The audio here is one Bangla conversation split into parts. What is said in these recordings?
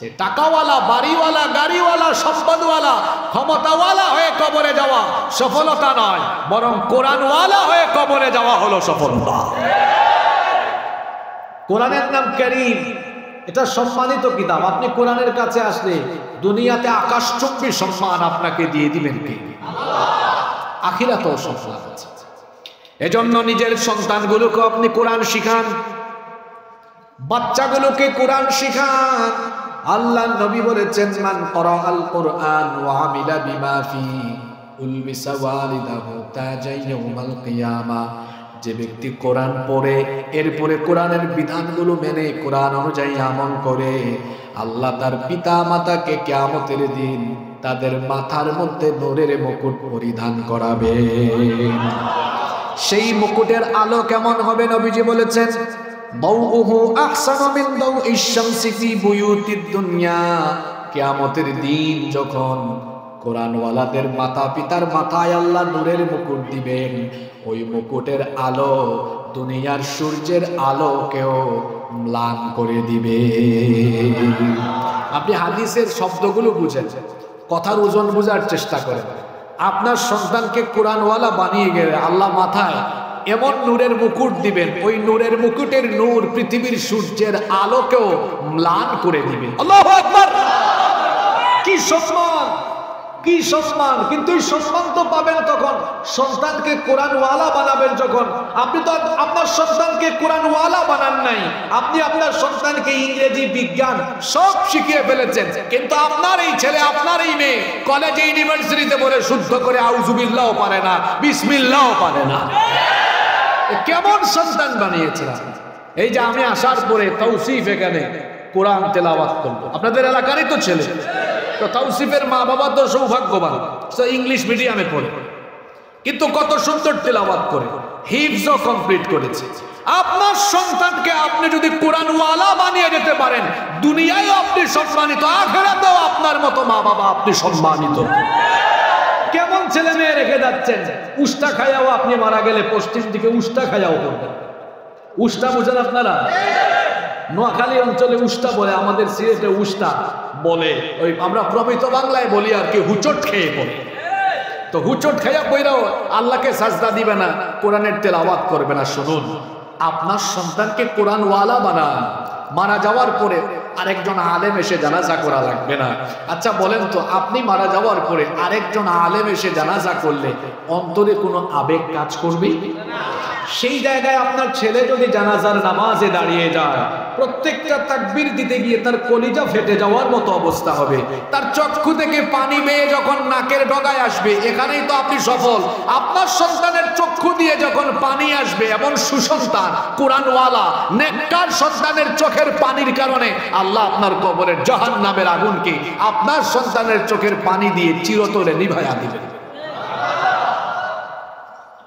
টাকাওয়ালা, বাড়িওয়ালা, গাড়িওয়ালা, সম্পদওয়ালা, ক্ষমতাওয়ালা হয়ে কবরে যাওয়া সফলতা নয়, বরং কোরআনওয়ালা হয়ে কবরে যাওয়া হলো সফলতা। কোরআনের নাম কারীম, এটা সম্মানিত কিতাব। আপনি কোরআনের কাছে আসলে দুনিয়াতে আকাশচুম্বী সম্মান আপনাকে দিয়ে দিবেন কে? আল্লাহ। আখিরাতেও সম্মান আছে। এজন্য নিজের সন্তানগুলোকে আপনি কোরআন শিখান, বাচ্চাগুলোকে কোরআন শিখান। আল্লাহ নবী বলেছেন, মান ক্বরাআল কুরআন ওয়া আমিলা বিমা ফি উলবিসা ওয়ালিদাহু তাজাই ইয়াউমাল কিয়ামা। যে ব্যক্তি কোরআন পড়ে এরপরে কোরআনের বিধানগুলো মেনে কোরআন অনুযায়ী আমল করে, আল্লাহ তার পিতা মাতাকে কিয়ামতের দিন তাদের মাথার মধ্যে নূরের মুকুট পরিধান করাবে। সেই মুকুটের আলো কেমন হবে? নবীজি বলেছেন, দাউহু আহসানু মিন দাউইশ শামসি ফি বুয়ুতিদ দুনিয়া। কিয়ামতের দিন যখন কোরআনওয়ালাদের মাতা পিতার মাথায় আল্লাহ নূরের মুকুট দিবেন, ওই মুকুটের আলো দুনিয়ার সূর্যের আলোকেও ম্লান করে দিবে। আপনি হাদিসের শব্দগুলো বুঝেন, কথার ওজন বোঝার চেষ্টা করেন। আপনার সন্তানকে কোরআনওয়ালা বানিয়ে গেলে আল্লাহ মাথায় এমন নূরের মুকুট দিবেন, ওই নূরের মুকুটের নূর পৃথিবীর সূর্যের আলোকেও ম্লান করে দিবে। আল্লাহু আকবার! কি সম্মান, কি সম্মান! কিন্তু এই সম্মান তো পাবেন তখন সন্তানকে কোরআনওয়ালা বানাবেন যখন। আপনি তো আপনার সন্তানকে কোরআনওয়ালা বানান নাই, আপনি আপনার সন্তানকে ইংরেজি, বিজ্ঞান সব শিখিয়ে ফেলেছেন। কিন্তু আপনার এই ছেলে, আপনার এই মেয়ে কলেজে, ইউনিভার্সিটিতে পড়ে শুদ্ধ করে আউযুবিল্লাহও পারে না, বিসমিল্লাহও পারে না। কেমন সন্তান বানিয়েছিলাম! এই যে আমি আসার পরে তৌসিফ এখানে কোরআন তেলাওয়াত করলো, আপনাদের এলাকারই তো ছেলে, তো তৌসিফের মা বাবা তো সৌভাগ্যবান, ইংলিশ মিডিয়ামে পড়ে, কিন্তু কত সুন্দর তেলাওয়াত করে, হিফজও কমপ্লিট করেছে। আপনার সন্তানকে আপনি যদি কোরআনওয়ালা বানিয়ে যেতে পারেন, দুনিয়ায় আপনি সম্মানিত, আখিরাতেও আপনার মতো মা বাবা আপনি সম্মানিত। কেমন ছেলে মেয়ে রেখে যাচ্ছেন, উষ্টা খায়াও আপনি মারা গেলে পশ্চিম দিকে উষ্টা খায়াও করবেন। উষ্টা বুঝেন আপনারা? নোয়াখালী অঞ্চলে উষ্টা বলে, আমাদের সিলেটে উষ্টা বলে, ওই আমরা প্রমিত বাংলায় বলি আর কি, হুচট খেয়ে পড়ে। তো হুচট খাইয়া পইরাও আল্লাহকে সাজদা দিবে না, কোরআনের তেলাওয়াত করবে না। শুনুন, আপনার সন্তানকে কোরআনওয়ালা বানান, মারা যাওয়ার পরে আরেকজন আলেম এসে জানাজা করা লাগবে না। আচ্ছা বলেন তো, আপনি মারা যাওয়ার পরে আরেকজন আলেম এসে জানাজা করলে অন্তরে কোনো আবেগ কাজ করবে? সেই জায়গায় আপনার ছেলে যদি জানাজার নামাজে দাঁড়িয়ে যায়, প্রত্যেকটা তাকবীর দিতে গিয়ে তার কলিজা ফেটে যাওয়ার মতো অবস্থা হবে, তার চক্ষু থেকে পানি বেয়ে যখন নাকের ডগায় আসবে, এখানেই তো আপনি সফল। আপনার সন্তানের চক্ষু দিয়ে যখন পানি আসবে, এমন সুসন্তান কোরআনওয়ালা নেককার সন্তানের চোখের পানির কারণে আল্লাহ আপনার কবরের জাহান্নামের আগুনকে আপনার সন্তানের চোখের পানি দিয়ে চিরতরে নিভাইয়া দিবেন।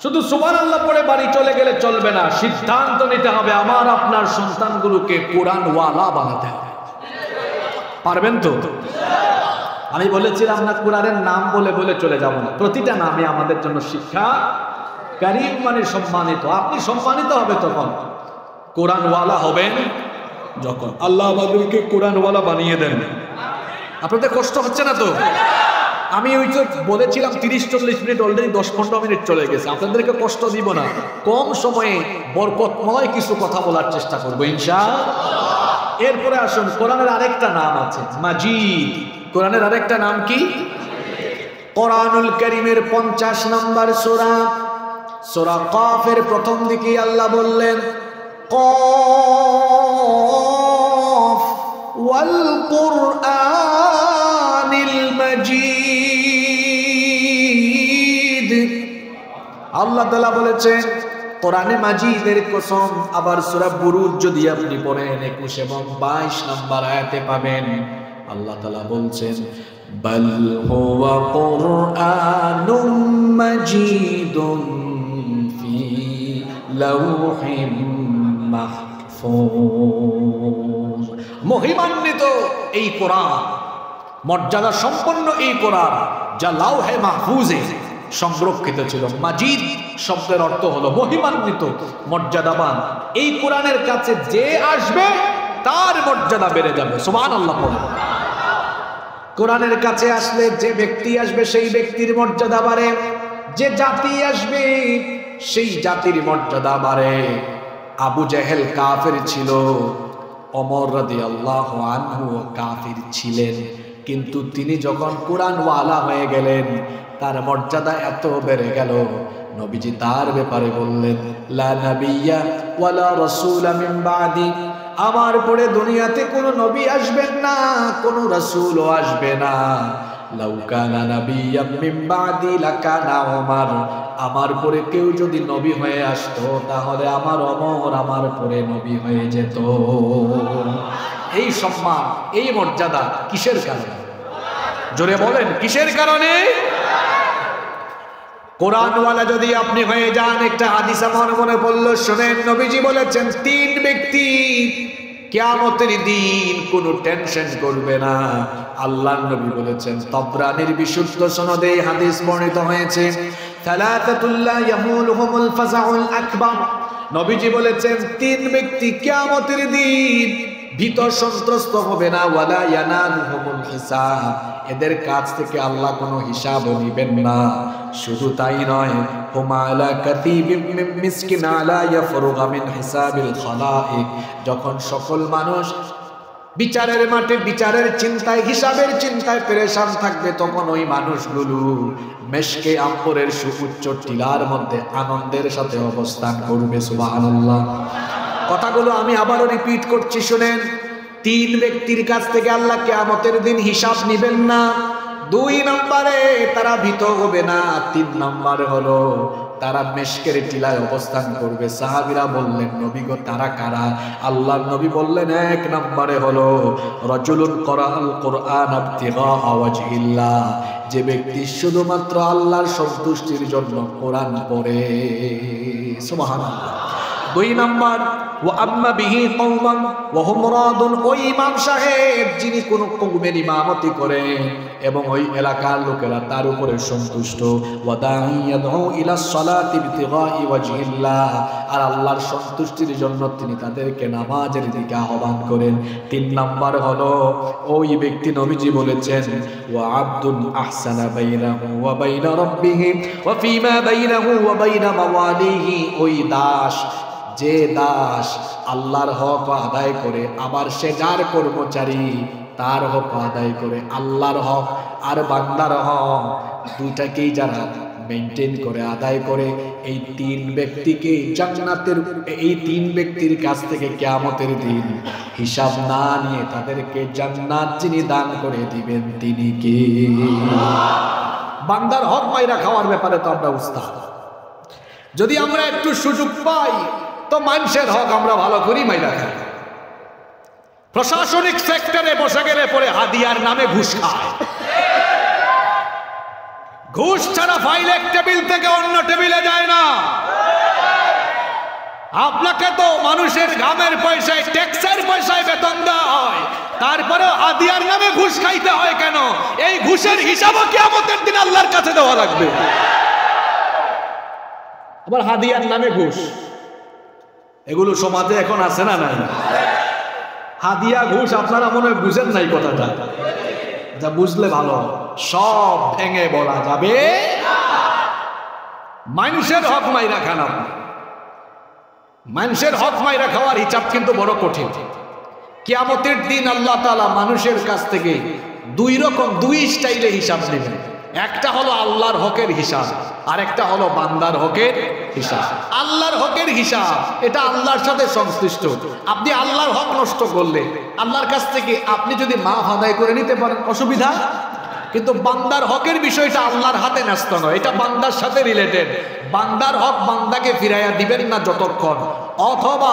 শুধু সুবহানাল্লাহ পড়ে বাড়ি চলে গেলে চলবে না, সিদ্ধান্ত নিতে হবে আমার আপনার সন্তানগুলোকে কোরআনওয়ালা বানাতে হবে। পারবেন তো? আমি বলেছিলাম না, কোরআনের নাম বলে বলে চলে যাব না, প্রতিটা নামে আমাদের জন্য শিক্ষা। কারীম মানে সম্মানিত। আপনি সম্মানিত হবে তখন, কোরআনওয়ালা হবেন যখন। আল্লাহ আমাদেরকে কোরআনওয়ালা বানিয়ে দেন। আপনাদের কষ্ট হচ্ছে না তো? আমি ওই তো বলেছিলাম 30-40 মিনিট, অলরেডি 10-15 মিনিট চলে গেছে। আপনাদেরকে কষ্ট দিব না, কম সময়ে বরকতময় কিছু কথা বলার চেষ্টা করবো ইনশাআল্লাহ। এরপরে আসুন, কোরআনের আরেকটা নাম আছে মাজিদ। কোরআনের আরেকটা নাম কি? কোরআনুল কারীমের 50 নম্বর সূরা, সূরা কাফের প্রথম দিকে আল্লাহ বললেন, কাফ ওয়াল কুরআনিল মাজিদ। আল্লাহ তাআলা বলেছেন কোরআনে মাজিদের কসম। আবার সূরা বুরুজ যদি আপনি পড়েন 21 এবং 22 নম্বর আয়াতে পাবেন, আল্লাহ তাআলা বলছেন, বাল হুয়া কুরআনুম মাজিদুন ফি লাওহিম মাহফুজ। মহিমান্বিত এই কোরআন, মর্যাদা সম্পন্ন এই কোরআন, যা লাওহে মাহফুজে সংরক্ষিত ছিল। মাজিদ শব্দের অর্থ হলো মহিমান্বিত, মর্যাদাবান। এই কোরআনের কাছে যে আসবে তার মর্যাদা বেড়ে যাবে। সুবহানাল্লাহ। কোরআনের কাছে আসলে যে ব্যক্তি আসবে সেই ব্যক্তির মর্যাদা বাড়ে, যে জাতি আসবে সেই জাতির মর্যাদা বাড়ে। আবু জেহেল কাফের ছিল, ওমর রাদিয়াল্লাহু আনহু কাফির ছিলেন, কিন্তু তিনি যখন কোরআনওয়ালা হয়ে গেলেন তার মর্যাদা এত বেড়ে গেল, নবীজি তার ব্যাপারে বললেন, লা নাবিয়্যা ওয়ালা রাসূলা মিন বাদি, আমার পরে দুনিয়াতে কোনো নবী আসবেন না, কোনো রাসূলও আসবে না। লাউ কানা নাবিয়্যাম মিন বাদি লাকানা ওমর, আমার পরে কেউ যদি নবী হয়ে আসতো তাহলে আমার ওমর আমার পরে নবী হয়ে যেত। এই সম্মান, এই মর্যাদা কিসের কারণে? জোরে বলেন, কিসের কারণে? কোরআনওয়ালা যদি আপনি হয়ে যান। একটা হাদিস আমার মনে পড়লো, শুনেন। নবীজি বলেছেন, তিন ব্যক্তি কিয়ামতের দিন কোনো টেনশন করবে না। আল্লাহর নবী বলেছেন, তবরানীর বিশুদ্ধ সনদে হাদিস বর্ণিত হয়েছে, সালাতাতুল লা ইয়ামুলুহুমুল ফাযাউল আকবার। নবীজি বলেছেন, তিন ব্যক্তি কিয়ামতের দিন ভীত সন্ত্রস্ত হবে না, ওয়ালা ইয়ানালুহুমুল হিসাব, এদের কাছ থেকে আল্লাহ কোনো হিসাবও নেবেন না। শুধু তাই নয়, হুম আলা কাতিবিম মিন মিসকিন আলা ইয়াফরুগা মিন হিসাবিল খালাইক, যখন সকল মানুষ বিচারের মাঠে বিচারের চিন্তায়, হিসাবের চিন্তায় পেরেশান থাকবে, তখন ওই মানুষগুলো মেশকে আম্বরের সুউচ্চ টিলার মধ্যে আনন্দের সাথে অবস্থান করবে। সুবহানাল্লাহ। কথাগুলো আমি আবারও রিপিট করছি, শুনেন। তিন ব্যক্তির কাছ থেকে আল্লাহ কিয়ামতের দিন হিসাব নেবেন না। দুই নম্বরে তারা ভীত হবে না। তিন নম্বরে হলো তারা মেশকের টিলায় অবস্থান করবে। সাহাবীরা বললেন, নবী গো তারা কারা? আল্লাহর নবী বললেন, এক নম্বরে হলো রাজুলুন করাআল কুরআন ইবতিগা ওয়াজহিল্লাহ, যে ব্যক্তি শুধুমাত্র আল্লাহর সন্তুষ্টির জন্য কোরআন পড়ে। সুবহানাল্লাহ। দুই নাম্বার, ওয়া আম্মা বিহি কওমান ওয়া হুম রাদুন, ওই ইমাম সাহেব যিনি কোন কওমের ইমামতি করেন এবং ওই এলাকার লোকেরা তার উপরে সন্তুষ্ট। ওয়া দাইয়াদউ ইলাস সালাতি ইবতিগাই ওয়াজহিল্লাহ, আর আল্লাহর সন্তুষ্টির জন্য তিনি তাদেরকে নামাজের দিকে আহ্বান করেন। তিন নাম্বার হলো ওই ব্যক্তি, নবীজি বলেছেন, ওয়া আবদুন আহসানা বাইনাহু ওয়া বাইনা রাব্বিহি ওয়া ফীমা বাইনাহু ওয়া বাইনা মাওয়ালিহি, ওই দাস, যে দাস আল্লাহর হক আদায় করে, আবার সে যার কর্মচারী তার হক আদায় করে। আল্লাহর হক আর বান্দার হক দুইটাকেই যারা মেনটেন করে, আদায় করে, এই তিন ব্যক্তিকে জান্নাতের, এই তিন ব্যক্তির কাছ থেকে কিয়ামতের দিন হিসাব না নিয়ে তাদেরকে জান্নাত যিনি দান করে দিবেন তিনি কে? বান্দার হক মাইরা খাওয়ার ব্যাপারে তো আমরা উস্তাদ। যদি আমরা একটু সুযোগ পাই তো মানুষের হক আমরা ভালো করি মাইরা খাই। প্রশাসনিক সেক্টরে বসে গেলে পরে হাদিয়ার নামে ঘুষ খায়। ঘুষ ছাড়া ফাইল এক টেবিল থেকে অন্য টেবিলে যায় না। আপনাকে তো মানুষের ঘামের পয়সায়, ট্যাক্সের পয়সায় বেতন দেওয়া হয়, তারপরেও হাদিয়ার নামে ঘুষ খাইতে হয় কেন? এই ঘুষের হিসাবও কিয়ামতের দিন আল্লাহর কাছে দেওয়া লাগবে। আবার হাদিয়ার নামে ঘুষ, এগুলো সমাজে এখন আছে না নাই? হাদিয়া ঘুষ আপনারা মনে হয় বুঝেন নাই কথাটা, যা বুঝলে ভালো। সব ভেঙে বলা যাবে, মানুষের হক মাইরা খান। মানুষের হক মাইরা খাওয়ার হিসাব কিন্তু বড় কঠিন। কিয়ামতের দিন আল্লাহ তাআলা মানুষের কাছ থেকে দুই রকম, দুই স্টাইলে হিসাব নেবেন। একটা হলো আল্লাহর হকের হিসাব, আর একটা হলো বান্দার হকের হিসাব। আল্লাহর হকের হিসাব এটা আল্লাহর সাথে সংশ্লিষ্ট। আপনি আল্লাহর হক নষ্ট করলে আল্লাহর কাছ থেকে আপনি যদি মাফ আদায় করে নিতে পারেন অসুবিধা, কিন্তু বান্দার হকের বিষয়টা আল্লাহর হাতে ন্যস্ত নয়, এটা বান্দার সাথে রিলেটেড। বান্দার হক বান্দাকে ফিরাইয়া দিবেন না যতক্ষণ, অথবা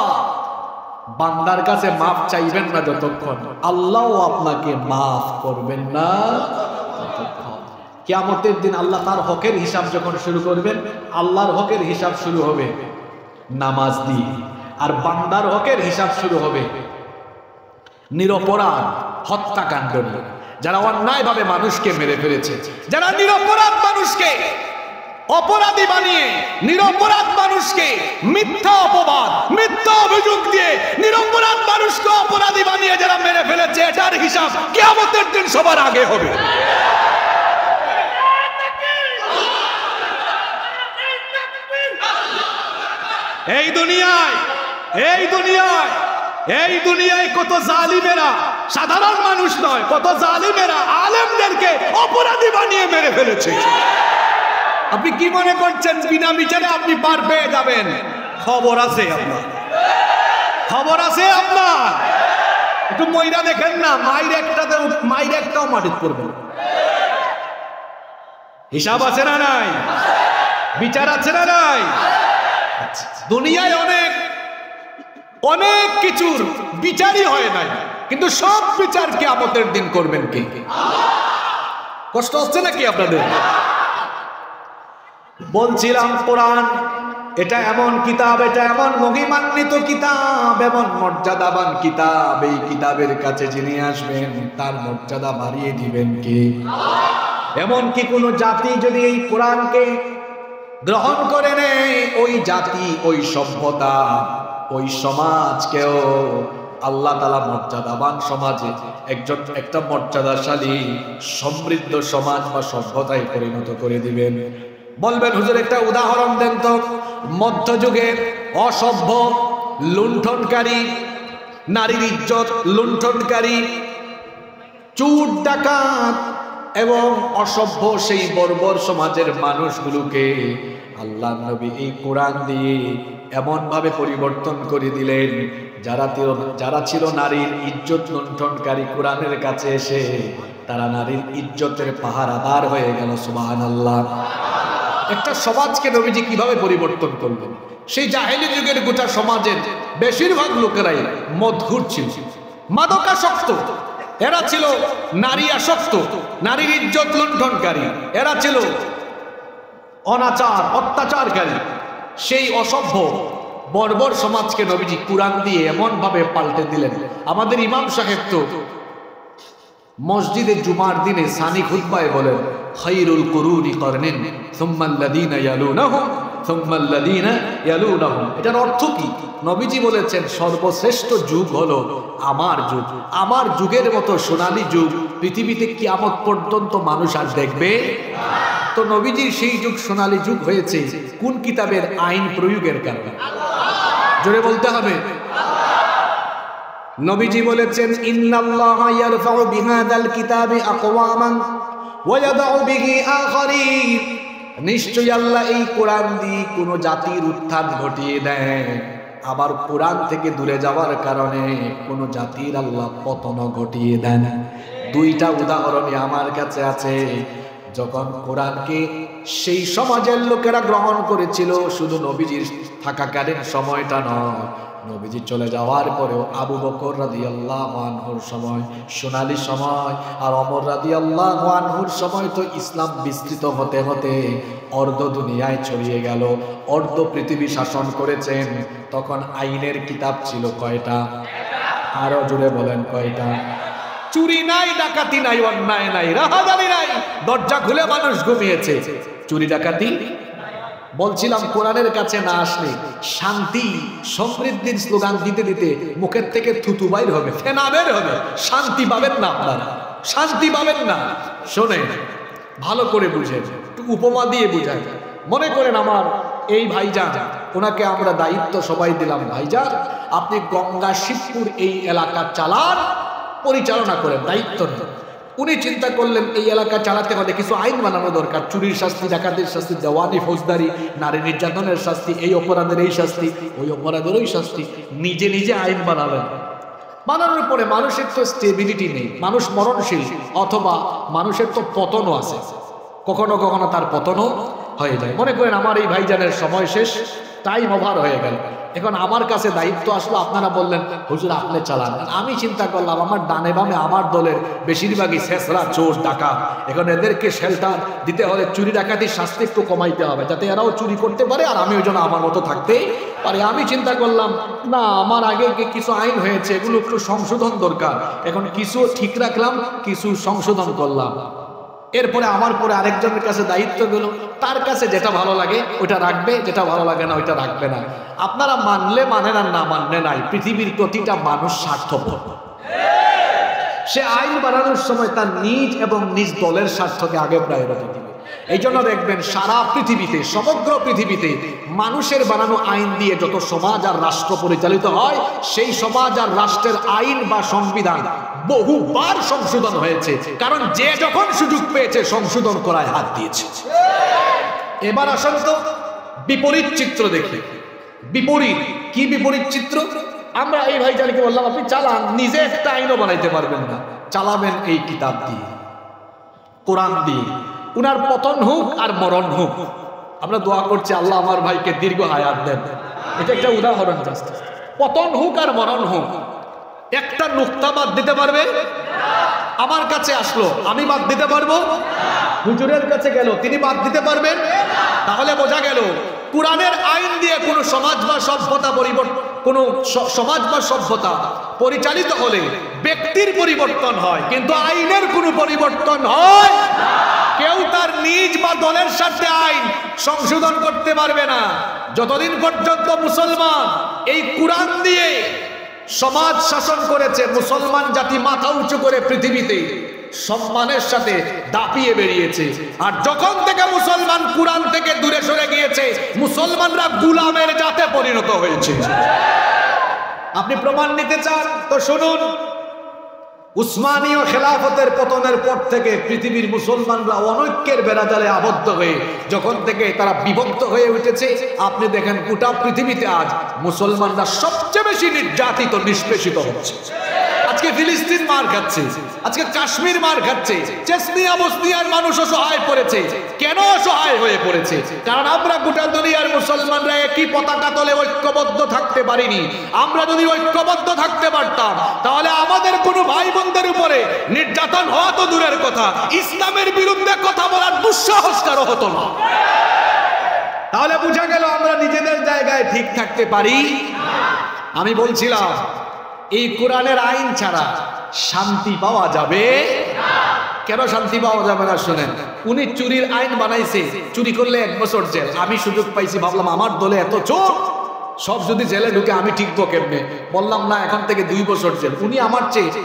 বান্দার কাছে মাফ চাইবেন না যতক্ষণ, আল্লাহ আপনাকে মাফ করবেন না ততক্ষণ। কিয়ামতের দিন আল্লাহ তার হকের হিসাব যখন শুরু করবেন, আল্লাহর হকের হিসাব শুরু হবে নামাজ দিয়ে, আর বান্দার হকের হিসাব শুরু হবে নিরপরাধ হত্যাকাণ্ড নিয়ে। যারা অন্যায়ভাবে মানুষকে মেরে ফেলেছে, যারা নিরপরাধ মানুষকে অপরাধী বানিয়ে নিরপরাধ মানুষকে মিথ্যা অপবাদ, মিথ্যা অভিযোগ দিয়ে নিরপরাধ মানুষকে অপরাধী বানিয়ে যারা মেরে ফেলেছে, এটার হিসাব কিয়ামতের দিন সবার আগে হবে। এই দুনিয়ায় কত জালিমেরা, সাধারণ মানুষ নয়, কত জালিমেরা আলেমদেরকে অপরাধী বানিয়ে মেরে ফেলেছে। আপনি কি মনে করছেন বিনা বিচারে আপনি পার পেয়ে যাবেন? খবর আছে আপনার, খবর আছে আপনার। একটু ময়রা দেখেন না, মাইর একটাও মাটিতে পড়বে। হিসাব আছে না নাই? বিচার আছে না নাই? দুনিয়ায় অনেক কিছুর বিচারই হয় নাই, কিন্তু সব বিচার কিয়ামতের দিন করবেন কে? কষ্ট হচ্ছে নাকি আপনাদের? বলছিলাম কোরআন এটা এমন কিতাব, এটা এমন মহিমান্বিত কিতাব, এমন মর্যাদাবান কিতাব, এই কিতাবের কাছে যিনি আসবেন তার মর্যাদা বাড়িয়ে দিবেন কে? এমন কি কোন জাতি যদি এই কোরআনকে গ্রহণ করে নেয়, ওই জাতি, ওই সভ্যতা, ওই সমাজকেও আল্লাহ তাআলা মর্যাদাবান সমাজে একটা মর্যাদাশালী সমৃদ্ধ সমাজ বা সভ্যতায় পরিণত করে দিবেন। বলবেন হুজুর একটা উদাহরণ দেন তো। মধ্যযুগে অসভ্য, লুণ্ঠনকারী, নারীর ইজ্জত লুণ্ঠনকারী, চুর ডাকাত এবং অসভ্য সেই বর্বর সমাজের মানুষগুলোকে আল্লাহ নবী এই কোরআন দিয়ে এমন ভাবে পরিবর্তন করে দিলেন, যারা ছিল নারীর ইজ্জত লুণ্ঠনকারী, কোরআনের কাছে এসে তারা নারীর ইজ্জতের পাহারাদার হয়ে গেল। সুবহানাল্লাহ। একটা সমাজকে নবীজি কিভাবে পরিবর্তন করলেন? সেই জাহেলি যুগের গোটা সমাজের বেশিরভাগ লোকেরাই মদঘুর ছিল, মাদকাসক্ত, এরা ছিল নারী আসক্ত, নারীর ইজ্জত লুণ্ঠনকারী, এরা ছিল অনাচার অত্যাচারকারী। সেই অসভ্য বর্বর সমাজকে নবীজি কোরআন দিয়ে এমন ভাবে পাল্টে দিলেন। আমাদের ইমাম সাহেব তো মসজিদে জুমার দিনে সানি খুতবায় বলেন, খায়রুল কুরুনি করনিন সুম্মাল্লাযীনা ইয়ালুনাহুম সুম্মাল্লাযীনা ইয়ালুনাহুম। এটার অর্থ কি? নবীজি বলেছেন সর্বশ্রেষ্ঠ যুগ হলো আমার যুগ, আমার যুগের মতো সোনালী যুগ পৃথিবীতে কিয়ামত পর্যন্ত মানুষ আর দেখবে না। তো নবীজির সেই যুগ সোনালী যুগ হয়েছে কোন কিতাবের আইন প্রয়োগের কারণে? জোরে বলতে হবে। নবীজি বলেছেন ইন্নাল্লাহা ইয়ারফাউ বিহাদাল কিতাবি আকওয়ামান ওয়া ইয়াদাউ বিহি আখারিন। নিশ্চয়ই আল্লাহ এই কোরআন দিয়ে কোন জাতির উত্থান ঘটিয়ে দেন, আবার কোরআন থেকে দূরে যাওয়ার কারণে কোন জাতির আল্লাহ পতন ঘটিয়ে দেন। দুইটা উদাহরণই আমার কাছে আছে। যখন কোরআনকে সেই সমাজের লোকেরা গ্রহণ করেছিল, শুধু নবীজির থাকাকালীন সময়টা নয়, নবীজি চলে যাওয়ার পরেও আবু বকর রাদিয়াল্লাহু আনহুর সময় সোনালী সময়, আর ওমর রাদিয়াল্লাহু আনহুর সময় তো ইসলাম বিস্তৃত হতে হতে অর্ধ দুনিয়ায় ছড়িয়ে গেল, অর্ধ পৃথিবী শাসন করেছেন। তখন আইনের কিতাব ছিল কয়টা? আরো জোরে বলেন কয়টা? চুরি নাই, ডাকাতি নাই, অন্যায় নাই, রাহাজানি নাই, দরজা খুলে মানুষ ঘুমিয়েছে, চুরি ডাকাতি। বলছিলাম কোরআনের কাছে না আসলে শান্তি সমৃদ্ধির স্লোগান দিতে দিতে মুখের থেকে থুতু বাইর হবে, ফেনা বের হবে, শান্তি পাবেন না আপনারা, শান্তি পাবেন না। শোনেন ভালো করে বুঝেন, একটু উপমা দিয়ে বুঝাই। মনে করেন আমার এই ভাইজান, ওনাকে আমরা দায়িত্ব সবাই দিলাম, ভাইজান আপনি গঙ্গা শিবপুর এই এলাকা চালান, পরিচালনা করেন, দায়িত্ব নেন। উনি চিন্তা করলেন এই এলাকা চালাতে হলে কিছু আইন বানানো দরকার, চুরির শাস্তি, ডাকাতির শাস্তি, দেওয়ানি ফৌজদারি, নারী নির্যাতনের শাস্তি, এই অপরাধের এই শাস্তি, ওই অপরাধের ওই শাস্তি। নিজে নিজে আইন বানালেন। বানানোর পরে মানুষের তো স্টেবিলিটি নেই, মানুষ মরণশীল, অথবা মানুষের তো পতনও আছে, কখনো কখনো তার পতনও হয়ে যায়। মনে করেন আমার এই ভাইজানের সময় শেষ, টাইম ওভার হয়ে গেল, এখন আমার কাছে দায়িত্ব আসলো, আপনারা বললেন হুজুর আপনি চালান। আমি চিন্তা করলাম আমার ডানে বামে আমার দলের বেশিরভাগই শেষরা চোর ডাকাত, এখন এদেরকে শেল্টার দিতে হলে চুরি ডাকাতির শাস্তি একটু কমাইতে হবে, যাতে এরাও চুরি করতে পারে আর আমি ওই জন্য আমার মতো থাকতে পারি। আমি চিন্তা করলাম না, আমার আগে কিছু আইন হয়েছে, এগুলো একটু সংশোধন দরকার, এখন কিছু ঠিক রাখলাম, কিছু সংশোধন করলাম। এরপরে আমার পরে আরেকজনের কাছে দায়িত্ব গেল, তার কাছে যেটা ভালো লাগে ওইটা রাখবে, যেটা ভালো লাগে না ওইটা রাখবে না। আপনারা মানলে মানেন আর না মানলে নাই। পৃথিবীর প্রতিটা মানুষ স্বার্থপর। সে আইন বানানোর সময় তার নিজ এবং নিজ দলের স্বার্থকে আগে প্রায়োরিটি দিবে। এই জন্য দেখবেন সারা পৃথিবীতে, সমগ্র পৃথিবীতে মানুষের বানানো আইন দিয়ে যত সমাজ আর রাষ্ট্র পরিচালিত হয়, সেই সমাজ আর রাষ্ট্রের আইন বা সংবিধান বহুবার সংশোধন হয়েছে, কারণ যে যখন সুযোগ পেয়েছে সংশোধন করায় হাত দিয়েছে। এবার আসেন তো বিপরীত চিত্র দেখি। বিপরীত কি বিপরীত চিত্র? আমরা এই ভাইজানকে বললাম আপনি চালান, নিজে একটা আইনও বানাইতে পারবেন না, চালাবেন এই কিতাব দিয়ে, কোরআন দিয়ে। উনার পতন হোক আর মরণ হোক, আমরা দোয়া করছি আল্লাহ আমার ভাইকে দীর্ঘ হায়াত দেন। এটা একটা উদাহরণ জাস্ট। পতন হোক আর মরণ হোক, একটা নুক্তা বাদ দিতে পারবে? আমার কাছে আসলো, আমি বাদ দিতে পারবো? হুজুরের কাছে গেল, তিনি বাদ দিতে পারবেন? তাহলে বোঝা গেল কোরআনের আইন দিয়ে কোনো সমাজ বা সভ্যতা পরিচালিত হলে ব্যক্তির পরিবর্তন হয়, কিন্তু আইনের কোনো পরিবর্তন হয়। কেউ তার নিজ বা দলের সাথে আইন সংশোধন করতে পারবে না যতদিন পর্যন্ত মুসলমান এই কোরআন দিয়ে সমাজ শাসন করেছে। মুসলমান জাতি মাথা উঁচু করে পৃথিবীতে সম্মানের সাথে দাপিয়ে বেরিয়েছে। আর যখন থেকে মুসলমান কোরআন থেকে দূরে সরে গিয়েছে, মুসলমানরা গোলামের জাতে পরিণত হয়েছে। আপনি প্রমাণ নিতে চান তো শুনুন, উসমানীয় খেলাফতের পতনের পর থেকে পৃথিবীর মুসলমানরা অনৈক্যের বেড়াজালে আবদ্ধ হয়ে যখন থেকে তারা বিভক্ত হয়ে উঠেছে, আপনি দেখেন গোটা পৃথিবীতে আজ মুসলমানরা সবচেয়ে বেশি নির্যাতিত, নিষ্পেষিত হচ্ছে। আজকে ফিলিস্তিন মার খাচ্ছে, আজকে কাশ্মীর মার খাচ্ছে, চেচনিয়া বসনিয়ার মানুষ অসহায় পড়েছে। কেন অসহায় হয়ে পড়েছে? কারণ আমরা গোটা দুনিয়ার মুসলমানরা একই পতাকা তলে ঐক্যবদ্ধ থাকতে পারিনি। আমরা যদি ঐক্যবদ্ধ থাকতে পারতাম, তাহলে আমাদের কোনো ভাই বোনদের উপরে নির্যাতন হওয়া তো দূরের কথা, ইসলামের বিরুদ্ধে কথা বলার দুঃসাহসকারও হতো না। তাহলে বোঝা গেল আমরা নিজেদের জায়গায় ঠিক থাকতে পারি। আমি বলছিলাম এই কোরআনের আইন ছাড়া শান্তি পাওয়া যাবে না। কেন শান্তি পাওয়া যাবে না শুনেন। উনি চুরির আইন বানাইছে, চুরি করলে 1 বছর জেল। আমি সুযোগ পাইছি, ভাবলাম আমার দলে এত চোর, সব যদি জেলে ঢুকে আমি টিকবো কেমনে? বললাম না, এখন থেকে 2 বছর জেল। উনি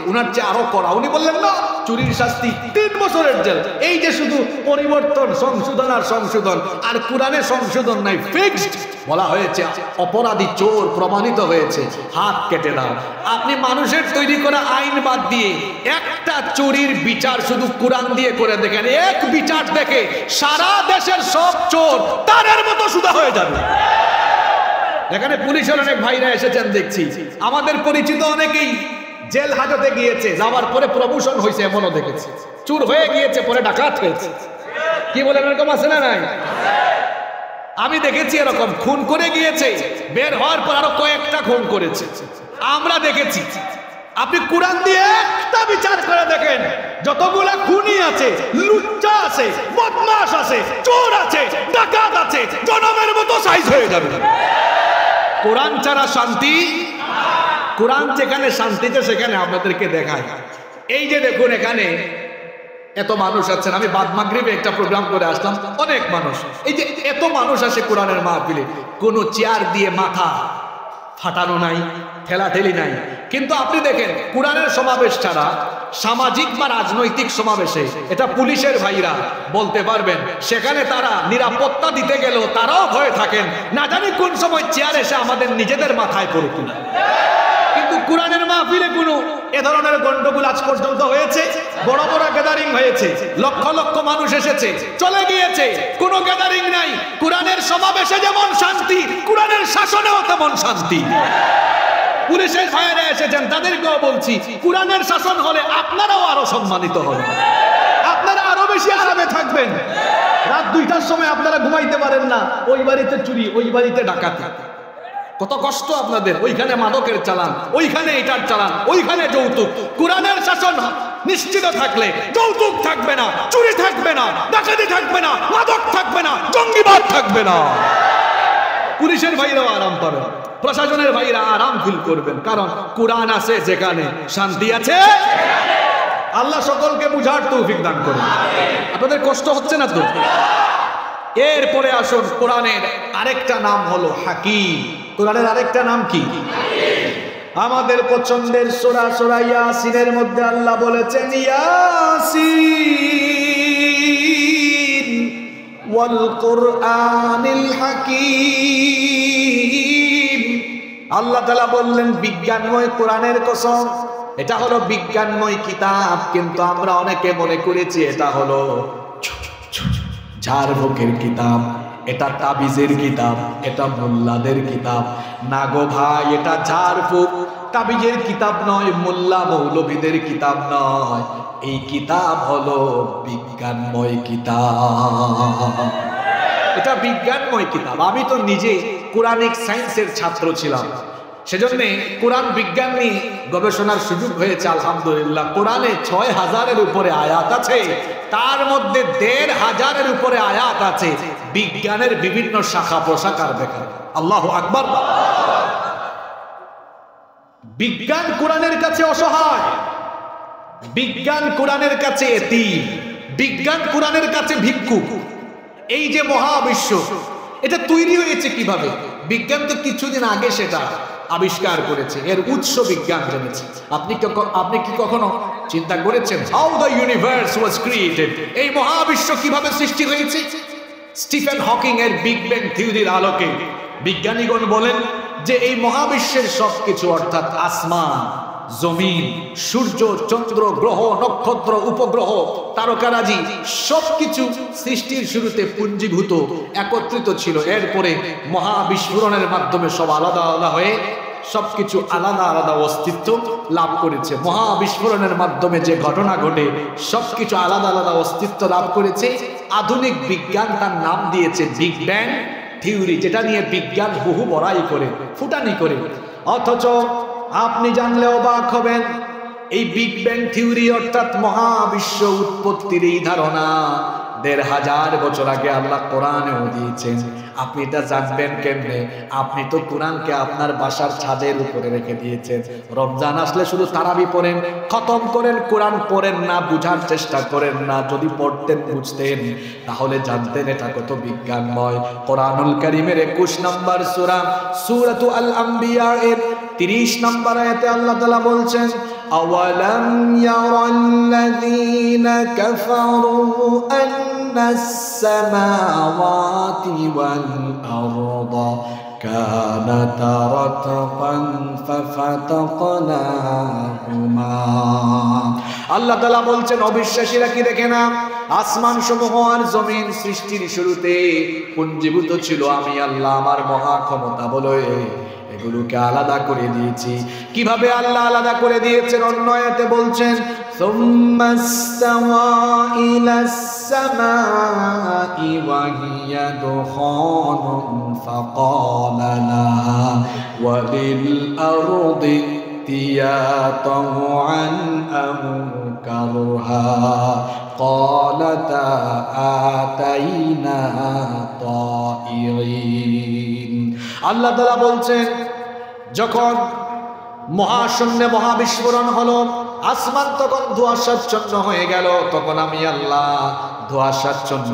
উনার চেয়ে আরো করা। উনি বললেন না, চুরির শাস্তি 3 বছরের জেল। এই যে শুধু পরিবর্তন, সংশোধন আর সংশোধন, আর কোরআনে সংশোধন নাই, ফিক্সড বলা হয়েছে। অপরাধী চোর প্রমাণিত হয়েছে, হাত কেটে দাও। আপনি মানুষের তৈরি করা আইন বাদ দিয়ে একটা চুরির বিচার শুধু কোরআন দিয়ে করে দেখেন, এক বিচার দেখে সারা দেশের সব চোর তারের মতো সুদা হয়ে যাবে। এখানে পুলিশের অনেক ভাইরা এসেছেন দেখছি, আমাদের পরিচিত অনেকেই জেল হাজতে গিয়েছে, যাওয়ার পরে প্রমোশন হয়েছে, এমনও দেখেছি। চুর হয়ে গিয়েছে, পরে ডাকাত হয়েছে। কি বলেন, এরকম আছে না নাই? আমি দেখেছি এরকম খুন করে গিয়েছে, বের হওয়ার পর আরো কয়েকটা খুন করেছে, আমরা দেখেছি। আপনি কোরআন দিয়ে একটা বিচার করে দেখেন, যতগুলা খুনি আছে, লুচ্চা আছে, বদমাশ আছে, চোর আছে, ডাকাত আছে, জনমের মতো সাইজ হয়ে যাবে। কোরআন ছাড়া শান্তি, কোরআন যেখানে শান্তিতে সেখানে আপনাদেরকে দেখায়। এই যে দেখুন এখানে এত মানুষ আছেন, আমি বাদ মাগরিবে একটা প্রোগ্রাম করে আসলাম, অনেক মানুষ। এই যে এত মানুষ আসে কোরআনের মাহফিলে, কোনো চেয়ার দিয়ে মাথা ফাটানো নাই, ঠেলাঠেলি নাই। কিন্তু আপনি দেখেন কোরআনের সমাবেশ ছাড়া সামাজিক বা রাজনৈতিক সমাবেশে, এটা পুলিশের ভাইরা বলতে পারবেন, সেখানে তারা নিরাপত্তা দিতে গেলেও তারাও ভয়ে থাকেন, না জানি কোন সময় চেয়ার এসে আমাদের নিজেদের মাথায় পড়ে কিনা। কিন্তু কোরআনের মাহফিলে কোনো এ ধরনের গন্ডগোল আজ পর্যন্ত হয়েছে? বড় বড় গ্যাদারিং হয়েছে, লক্ষ লক্ষ মানুষ এসেছে, চলে গিয়েছে, কোনো গ্যাদারিং নাই। কোরআনের সমাবেশে যেমন শান্তি, কোরআনের শাসনেও তেমন শান্তি। পুলিশের ভাইয়েরা এসেছেন, তাদেরকেও বলছি, কোরআনের শাসন হলে আপনারাও আরো সম্মানিত হবেন, আপনারা আরো বেশি আরামে থাকবেন। রাত 2টার সময় আপনারা ঘুমাইতে পারেন না, ওই বাড়িতে চুরি, ওই বাড়িতে ডাকাতি, কত কষ্ট আপনাদের। ওইখানে মাদকের চালান, ওইখানে এটার চালান, ওইখানে যৌতুক। কোরআনের শাসন নিশ্চিত থাকলে যৌতুক থাকবে না, চুরি থাকবে না, ডাকাতি থাকবে না, মাদক থাকবে না, জঙ্গিবাদ থাকবে না। পুলিশের ভাইরাও আরাম পাবেন, প্রশাসনের ভাইরা আরাম ফিল করবেন, কারণ কোরআন আছে যেখানে শান্তি আছে। আল্লাহ সকলকে বুঝার তৌফিক দান করুন। আপনাদের কষ্ট হচ্ছে না তো? এরপরে আসুন, কোরআনের আরেকটা নাম হলো হাকিম। কোরআনের আরেকটা নাম কি? আমাদের পছন্দের সূরা সূরা ইয়াসিনের মধ্যে আল্লাহ বলেছেন ইয়াসিন ওয়াল কুরআনিল হাকিম। আল্লাহ তাআলা বললেন বিজ্ঞানময় কোরআনের কসম, এটা হলো বিজ্ঞানময় কিতাব, কিন্তু আমরা অনেকে মনে করেছি এটা হলো ঝাড়ফুঁকের কিতাব, এটা তাবিজের কিতাব, এটা মোল্লাদের কিতাব। না গো ভাই, এটা ঝাড়ফুঁক তাবিজের কিতাব নয়, মোল্লা মৌলবীদের কিতাব নয়। এই কিতাব হলো বিজ্ঞানময় কিতাব। এটা বিজ্ঞানময় কিতাব। আমি তো নিজে কোরআনিক সায়েন্সের ছাত্র ছিলাম, সেজন্য কোরআন বিজ্ঞান নিয়ে গবেষণার সুযোগ হয়েছে আলহামদুলিল্লাহ। কোরআনে ৬,০০০-এর উপরে আয়াত আছে, তার মধ্যে ১৫০০-এর উপরে আয়াত আছে বিজ্ঞানের বিভিন্ন শাখা প্রশাখার ব্যাপারে। আল্লাহু আকবার। বিজ্ঞান কোরআনের কাছে অসহায়, বিজ্ঞান কোরআনের কাছে এতিম, বিজ্ঞান কোরআনের কাছে ভিক্ষুক। এই যে মহাবিশ্ব, এটা তৈরি হয়েছে কিভাবে? বিজ্ঞান তো কিছুদিন আগে সেটা আবিষ্কার করেছে, এর উৎস বিজ্ঞান জেনেছে। আপনি কি কখনো চিন্তা করেছেন how the universe was created? এই মহাবিশ্ব কিভাবে সৃষ্টি হয়েছে? স্টিফেন হকিং এর বিগ ব্যাং থিওরির আলোকে বিজ্ঞানীগণ বলেন যে এই মহাবিশ্বের সবকিছু, অর্থাৎ আসমান, জমিন, সূর্য, চন্দ্র, গ্রহ, নক্ষত্র, উপগ্রহ, তারকারাজি, সবকিছু সৃষ্টির শুরুতে পুঞ্জীভূত একত্রিত ছিল। এরপরে মহাবিস্ফোরণের মাধ্যমে সব আলাদা আলাদা হয়ে সবকিছু আলাদা আলাদা অস্তিত্ব লাভ করেছে। মহাবিস্ফোরণের মাধ্যমে যে ঘটনা ঘটে সবকিছু আলাদা আলাদা অস্তিত্ব লাভ করেছে। আধুনিক বিজ্ঞান তার নাম দিয়েছে বিগ ব্যাং থিওরি, যেটা নিয়ে বিজ্ঞান বহু বড়াই করে, ফুটানি করে। অথচ আপনি জানলে অবাক হবেন, এই বিগ ব্যাং থিওরি অর্থাৎ মহাবিশ্ব উৎপত্তির এই ধারণা ১৫০০ বছর আগে আল্লাহ কোরআনেও দিয়েছেন। আপনি এটা জানবেন কেমনে? আপনি তো কোরআনকে আপনার বাসার ছাদের উপরে রেখে দিয়েছেন। রমজান আসলে শুধু তারাবি পড়েন, খতম করেন, কোরআন পড়েন না, বুঝার চেষ্টা করেন না। যদি পড়তেন, বুঝতেন, তাহলে জানতেন এটা কত বিজ্ঞানময়। কোরআনুল কারীমের ২১ নম্বর সূরা সূরাতু আল আম্বিয়া এর ৩০ নম্বর আয়াতে আল্লাহ তাআলা বলছেন আওয়ালাম ইয়ারাল্লাযীনা কাফারু আন্নাস সামাওয়াতি ওয়াল আরদা কানাতা রাতকান ফাফাতাকনাহুমা। আল্লাহ তাআলা বলছেন অবিশ্বাসীরা কি দেখে না? আসমান সমূহ আর জমিন সৃষ্টির শুরুতে পুঞ্জীভূত ছিল আমি আল্লাহ আমার মহা ক্ষমতা বলে এগুলোকে আলাদা করে দিয়েছি। কিভাবে আল্লাহ আলাদা করে দিয়েছেন? অন্য আয়াতে বলছেন সুম্মাস্তাওয়া ইলাস সামাই ওয়া হিয়া দুখানুন ফাকালা লাহা ওয়া লিল আরদি ائتيا طوعا أو كرها قالتا آتينا طائعين আল্লাহ তাআলা বলছেন যখন মহাশূন্যে মহাবিস্ফোরণ হলো, আসমান তখন ধোঁয়াশাচ্ছন্ন হয়ে গেল, তখন আমি আল্লাহ ধোঁয়াশাচ্ছন্ন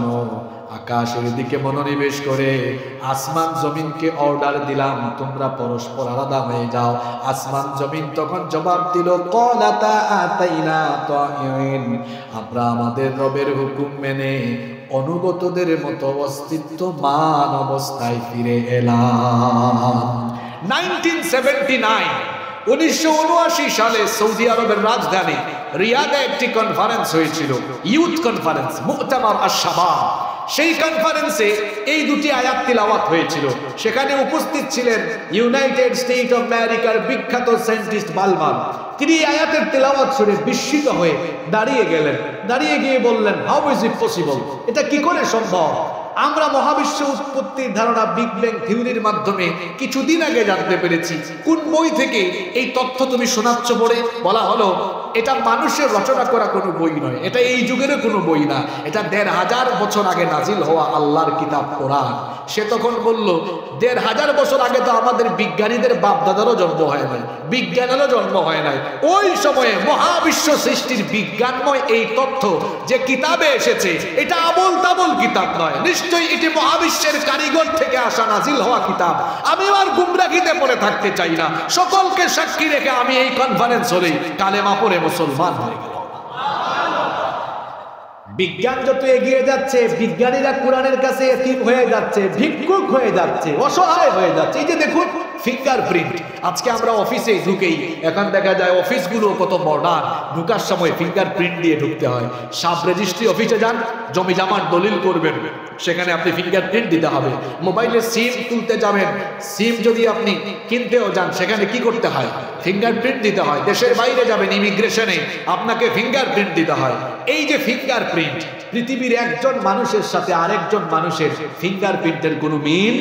আকাশের দিকে মনোনিবেশ করে আসমান জমিনকে অর্ডার দিলাম তোমরা পরস্পর আলাদা হয়ে যাও। আসমান জমিন তখন জবাব দিল ক্বালাতা আতাইনা তাইন, আমরা আমাদের রবের হুকুম মেনে অনুগতদের মতো অস্তিত্বমান অবস্থায় ফিরে এলাম। 1979 সালে সৌদি আরবের রাজধানী রিয়াদে একটি কনফারেন্স হয়েছিল, ইউথ কনফারেন্স, মু'তামার আশ-শাবাব। সেই কনফারেন্সে এই দুটি আয়াত তিলাওয়াত হয়েছিল। সেখানে উপস্থিত ছিলেন ইউনাইটেড স্টেট অফ আমেরিকার বিখ্যাত সায়েন্টিস্ট বালমান। তিনি আয়াতের তিলাওয়াত শুনে বিস্মিত হয়ে দাঁড়িয়ে গেলেন। দাঁড়িয়ে গিয়ে বললেন, হাউ ইজ ইট পসিবল? এটা কি করে সম্ভব? আমরা মহাবিশ্ব উৎপত্তির ধারণা বিগ ব্যাং থিওরির মাধ্যমে কিছুদিন আগে জানতে পেরেছি। কোন বই থেকে এই তথ্য তুমি শোনাচ্ছ? পড়ে বলা হলো এটা মানুষের রচনা করা কোনো বই নয়, এটা এই যুগেরও কোনো বই না, এটা ১৫০০ বছর আগে নাজিল হওয়া আল্লাহর কিতাব কোরআন। সে তখন বলল ১৫০০ বছর আগে তো আমাদের বিজ্ঞানীদের বাপদাদারও জন্ম হয় নাই, বিজ্ঞানেরও জন্ম হয় নাই। ওই সময়ে মহাবিশ্ব সৃষ্টির বিজ্ঞানময় এই তথ্য যে কিতাবে এসেছে এটা আবোল তাবোল কিতাব নয়, নিশ্চয়ই এটি মহাবিশ্বের কারিগর থেকে আসা নাজিল হওয়া কিতাব। আমি আর গুমরাহিতে পড়ে থাকতে চাই না। সকলকে সাক্ষী রেখে আমি এই কনফারেন্স হলেই কালেমা পড়ে মুসলমান হয়ে গেল। বিজ্ঞান যত এগিয়ে যাচ্ছে, বিজ্ঞানীরা কোরআনের কাছে এতিম হয়ে যাচ্ছে, ভিক্ষুক হয়ে যাচ্ছে, অসহায় হয়ে যাচ্ছে। এই যে দেখুন ফিঙ্গারপ্রিন্ট, আজকে আমরা অফিসে ঢুকেই এখন দেখা যায় অফিসগুলো কত মডার্ন, ঢুকার সময় ফিঙ্গারপ্রিন্ট দিয়ে ঢুকতে হয়। সাব রেজিস্ট্রি অফিসে যান, জমি জামার দলিল করবেন, সেখানে আপনি ফিঙ্গারপ্রিন্ট দিতে হবে। মোবাইলে সিম তুলতে যাবেন, সিম যদি আপনি কিনতেও যান, সেখানে কি করতে হয়? ফিঙ্গারপ্রিন্ট দিতে হয়। দেশের বাইরে যাবেন ইমিগ্রেশনে, আপনাকে ফিঙ্গারপ্রিন্ট দিতে হয়। এই যে ফিঙ্গারপ্রিন্ট, পৃথিবীর একজন মানুষের সাথে আরেকজন মানুষের ফিঙ্গারপ্রিন্টের কোনো মিল,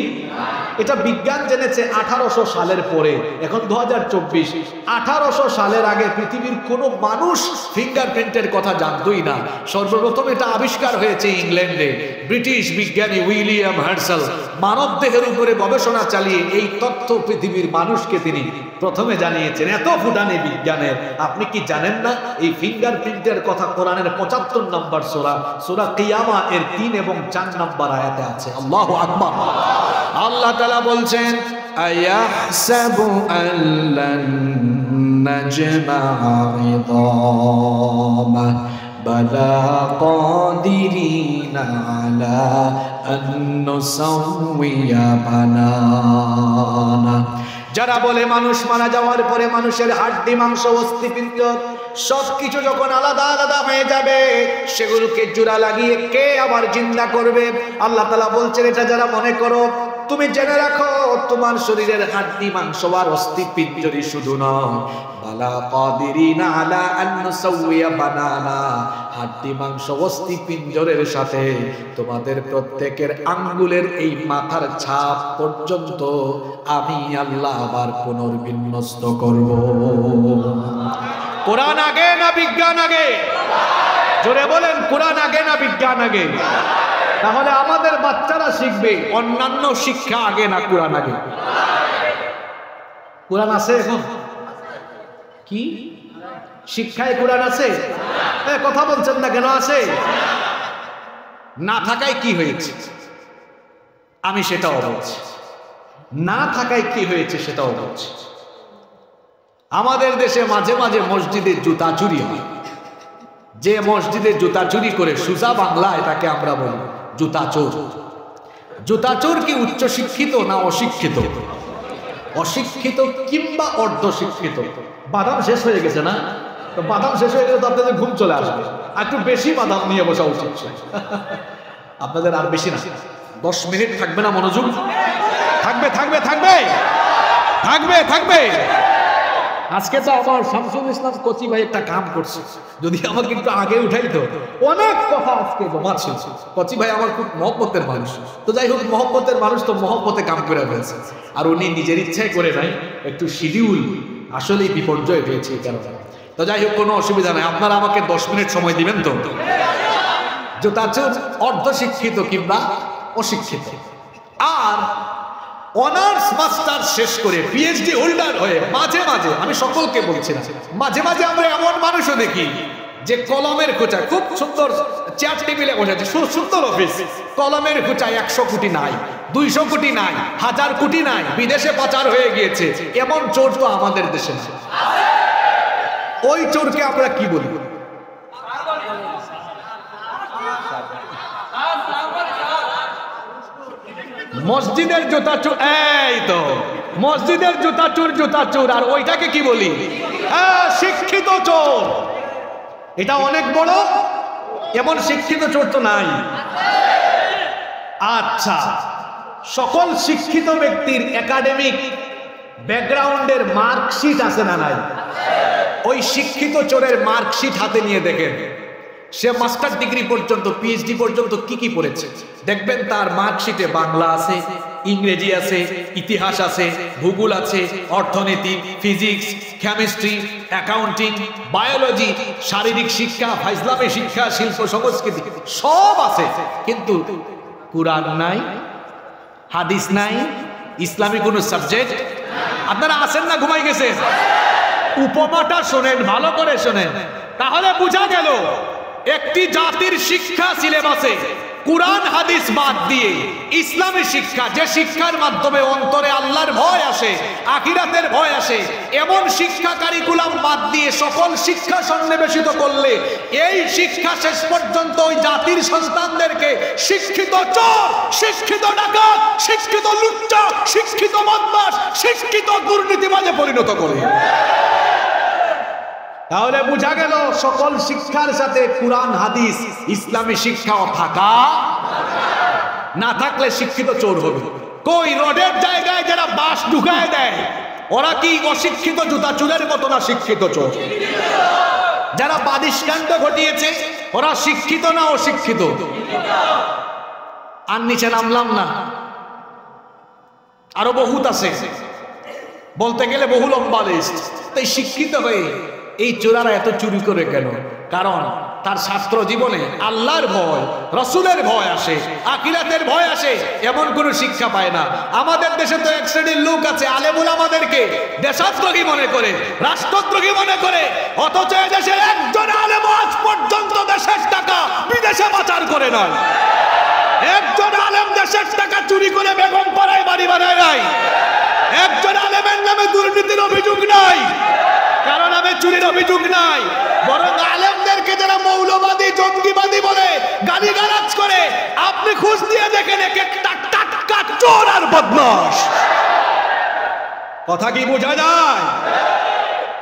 এটা বিজ্ঞান জেনেছে 1800 সালের পরে, এখন 2024। 1800 সালের আগে পৃথিবীর কোনো মানুষ ফিঙ্গারপ্রিন্টের কথা জানতই না। সর্বপ্রথম এটা আবিষ্কার হয়েছে ইংল্যান্ডে। ব্রিটিশ বিজ্ঞানী উইলিয়াম হার্সেল মানব দেহের উপরে গবেষণা চালিয়ে এই তথ্য পৃথিবীর মানুষকে তিনি প্রথমে জানিয়েছেন। এত ফুটানি বিজ্ঞানের, আপনি কি জানেন না এই ফিঙ্গারপ্রিন্টের কথা কোরআনের 75 নম্বর সূরা, সূরা কিয়ামা এর 3 এবং 4 নম্বর আয়াতে আছে। আল্লাহু আকবার। আল্লাহ তাআলা বলছেন আয়াহসাবু আল্লান নাজমা'a 'idama বালা কাদিরিনা আলা আন নুসাউইয়া বানানা। যারা বলে মানুষ মারা যাওয়ার পরে মানুষের হাড্ডি, মাংস, অস্থিপিণ্ড সবকিছু যখন আলাদা আলাদা হয়ে যাবে, সেগুলোকে জোড়া লাগিয়ে কে আবার জিন্দা করবে? আল্লাহ তাআলা বলছেন এটা যারা মনে করো, তুমি জেনে রাখো তোমার শরীরের হাড্ডি, মাংস আর অস্থিপিণ্ডই শুধু নয়, বালা কাদিরিনা আলা আন নুসাউইয়া বানানা, হাড্ডি, মাংস, অস্থিপিণ্ডের সাথে তোমাদের প্রত্যেকের আঙ্গুলের এই মাথার ছাপ পর্যন্ত আমি আল্লাহ আবার পুনর্বিন্যস্ত করব। কোরআন আগে না বিজ্ঞান আগে? জোরে বলেন, কোরআন আগে না বিজ্ঞান আগে? তাহলে আমাদের বাচ্চারা শিখবে অন্যান্য শিক্ষা আগে না কোরআন আগে? কোরআন আছে এখন? কি শিক্ষায় কোরআন আছে? কথা বলছেন না কেন? আছে না থাকায় কি হয়েছে আমি সেটাও বলছি, না থাকায় কি হয়েছে সেটাও বলছি। আমাদের দেশে মাঝে মাঝে মসজিদে জুতা চুরি হয়। যে মসজিদে জুতা চুরি করে, সুজা বাংলায় তাকে আমরা বলি জুতা চোর। জুতা চোর কি উচ্চ শিক্ষিত না অশিক্ষিত? অশিক্ষিত কিংবা অর্ধশিক্ষিত। বাদাম শেষ হয়ে গেছে না? তো বাদাম শেষ হয়ে গেলে তো আপনাদের ঘুম চলে আসবে, একটু বেশি বাদাম নিয়ে বসা উচিত আপনাদের। আর বেশি না, 10 মিনিট থাকবে না? মনোযোগ থাকবে থাকবে থাকবে থাকবে থাকবে। আজকে তো আমার শামসুল ইসলাম কচি ভাই একটা কাম করছে, যদি আমাকে একটু আগে উঠাইতো, অনেক কথা আজকে জমা ছিল। কচি ভাই আমার খুব মহব্বতের মানুষ, তো যাই হোক মহব্বতের মানুষ তো মহব্বতে কাম করে ফেলছে, আর উনি নিজের ইচ্ছায় করে নাই, একটু শিডিউল আসলেই বিপর্যয় হয়েছে এই কারণে। তো যাই হোক কোনো অসুবিধা নাই, আপনারা আমাকে 10 মিনিট সময় দিবেন তো? জুতা চোর অর্ধশিক্ষিত কিংবা অশিক্ষিত, আর অনার্স মাস্টার শেষ করে পিএইচডি হোল্ডার হয়ে মাঝে মাঝে, আমি সকলকে বলছি না, মাঝে মাঝে আমরা এমন মানুষও দেখি যে কলমের খোঁচায় খুব সুন্দর চেয়ার টেবিলে বসেছে, সুন্দর অফিস, কলমের খোঁচায় 100 কোটি নাই, 200 কোটি নাই, 1000 কোটি নাই, বিদেশে পাচার হয়ে গিয়েছে। এমন চোর তো আমাদের দেশে না। ওই চোরকে আমরা কি বলি? মসজিদের জুতা চোর। এই তো মসজিদের জুতা চোর, জুতা চোর। আর ওইটাকে কি বলি? শিক্ষিত চোর। এটা অনেক বড়, এমন শিক্ষিত চোর তো নাই। আচ্ছা, সকল শিক্ষিত ব্যক্তির একাডেমিক ব্যাকগ্রাউন্ডের মার্কশিট আছে না নাই? ওই শিক্ষিত চোরের মার্কশিট হাতে নিয়ে দেখেন, সে মাস্টার ডিগ্রি পর্যন্ত, পিএইচডি পর্যন্ত কি কি পড়েছে, দেখবেন তার মার্কশিটে বাংলা আছে, ইংরেজি আছে, ইতিহাস আছে, ভূগোল আছে, অর্থনীতি, ফিজিক্স, কেমিস্ট্রি, অ্যাকাউন্টিং, বায়োলজি, শারীরিক শিক্ষা, ইসলামী শিক্ষা, শিল্প সংস্কৃতি সব আছে, কিন্তু কুরআন নাই, হাদিস নাই, ইসলামী কোন সাবজেক্ট। আপনারা আছেন না ঘুমাই গেছেন? উপমাটা শোনেন, ভালো করে শোনেন, তাহলে বোঝা গেল একটি জাতির শিক্ষা সিলেবাসে কুরআন হাদিস বাদ দিয়ে ইসলামী শিক্ষা, যে শিক্ষার মাধ্যমে অন্তরে আল্লাহর ভয় আসে, আখিরাতের ভয় আসে, এমন শিক্ষা কারিকুলাম বাদ দিয়ে সকল শিক্ষা সন্নিবেশিত করলে এই শিক্ষা শেষ পর্যন্ত ওই জাতির সন্তানদেরকে শিক্ষিত চোর, শিক্ষিত ডাকাত, শিক্ষিত লুচ্চা, শিক্ষিত বদমাশ, শিক্ষিত দুর্নীতিবাজে পরিণত করে। তাহলে বোঝা গেল সকল শিক্ষার সাথে কুরআন হাদিস ইসলামী শিক্ষাও থাকা, না থাকলে শিক্ষিত চোর হবে। কই রোডের জায়গায় যারা বাঁশ ঢুকায় দেয় ওরা কি অশিক্ষিত জুতা চুলের মতো না শিক্ষিত চোর? যারা বাদিশকাণ্ড ঘটিয়েছে ওরা শিক্ষিত না অশিক্ষিত? আর নিচে নামলাম না, আরো বহুত আছে, বলতে গেলে বহু লম্বা লিস্ট। তাই শিক্ষিত হয়ে এই চোরারা এত চুরি করে কেন? কারণ তার ছাত্র জীবনে আল্লাহর ভয়, রসুলের ভয় আসে, আখিরাতের ভয় আসে, এমন কোন শিক্ষা পায় না। আমাদের দেশে তো এক শ্রেণীর লোক আছে আলেমুল আমাদেরকে দেশদ্রোহী মনে করে, রাষ্ট্রদ্রোহী মনে করে, অথচ দেশের একজন আলেম আজ পর্যন্ত দেশের টাকা বিদেশে পাচার করে নয়। একজন আলেম দেশের টাকা চুরি করে বেগম পাড়ায় বাড়ি বানায় নাই। একজন আলেমের নামে দুর্নীতির অভিযোগ নাই, কারণ নামে চুরির অভিযোগ নাই। বরং আলেমদেরকে যারা মৌলবাদী, জঙ্গিবাদী বলে গালিগালাজ করে, আপনি খোঁজ দিয়ে দেখেন এক একটা টাটকা চোর আর বদমাশ। কথা কি বোঝা যায়?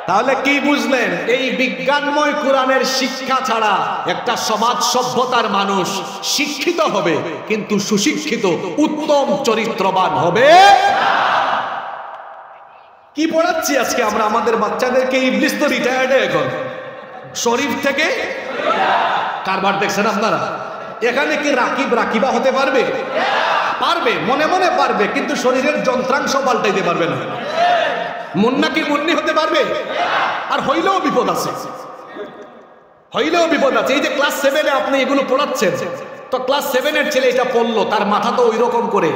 তাহলে কি বুঝলেন? এই বিজ্ঞানময় কোরআনের শিক্ষা ছাড়া একটা সমাজ সভ্যতার মানুষ শিক্ষিত হবে কিন্তু সুশিক্ষিত উত্তম চরিত্রবান হবে। কি পড়াচ্ছি আজকে আমরা আমাদের বাচ্চাদেরকে? ইবলিস তো রিটায়ার্ড এখন, শরীফ থেকে কারবার দেখছেন আপনারা। এখানে কি রাকিব রাকিবা হতে পারবে? পারবে, মনে মনে পারবে, কিন্তু শরীরের যন্ত্রাংশ পাল্টাইতে পারবে না। মুন্না কি মুন্নি হতে পারবে? আর হইলেও বিপদ আছে, হইলেও বিপদ আছে। এই যে ক্লাস 7-এ আপনি এগুলো পড়াচ্ছেন, তো ক্লাস 7-এর ছেলে এটা পড়লো, তার মাথা তো ওই রকম করে,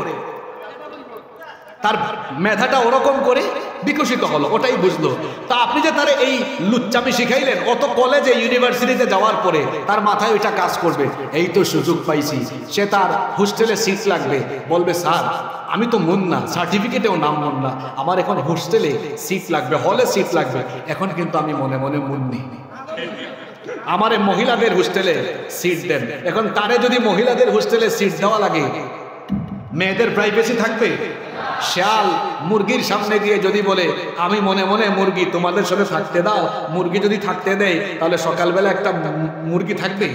তার মেধাটা ওরকম করে বিকশিত হলো, ওটাই বুঝলো। তা আপনি যে তার এই লুচ্চামি শিখাইলেন, অত কলেজে ইউনিভার্সিটিতে যাওয়ার পরে তার মাথায় ওইটা কাজ করবে। এই তো সুযোগ পাইছি, সে তার হোস্টেলে সিট লাগবে, বলবে স্যার আমি তো মুন্না, সার্টিফিকেটেও নাম মুন্না, আমার এখন হোস্টেলে সিট লাগবে, হলে সিট লাগবে। এখন কিন্তু আমি মনে মনে মুন্নি, আমারে মহিলাদের হোস্টেলে সিট দেন। এখন তারে যদি মহিলাদের হোস্টেলে সিট দেওয়া লাগে, মেয়েদের প্রাইভেসি থাকবে? শিয়াল মুরগির সামনে দিয়ে যদি বলে আমি মনে মনে মুরগি, তোমাদের সাথে থাকতে দাও, মুরগি যদি থাকতে দেয় তাহলে সকালবেলা একটা মুরগি থাকবে?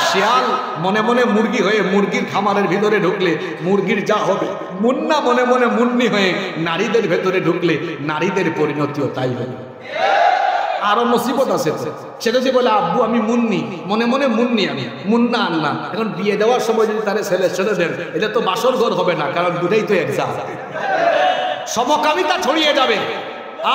শিয়াল মনে মনে মুরগি হয়ে মুরগির খামারের ভিতরে ঢুকলে মুরগির যা হবে, মুন্না মনে মনে মুন্নি হয়ে নারীদের ভেতরে ঢুকলে নারীদের পরিণতিও তাই হবে। আরো মুসিবত আছে, সে যদি বলে আব্বু আমি মুন্নি, মনে মনে মুন্নি, আমি মুন্না আনলাম। এখন বিয়ে দেওয়ার সময় যদি তারা ছেলে দেন, এটা তো বাসর ঘর হবে না, কারণ দুটাই তো এক্সাম, সমকামিতা ছড়িয়ে যাবে।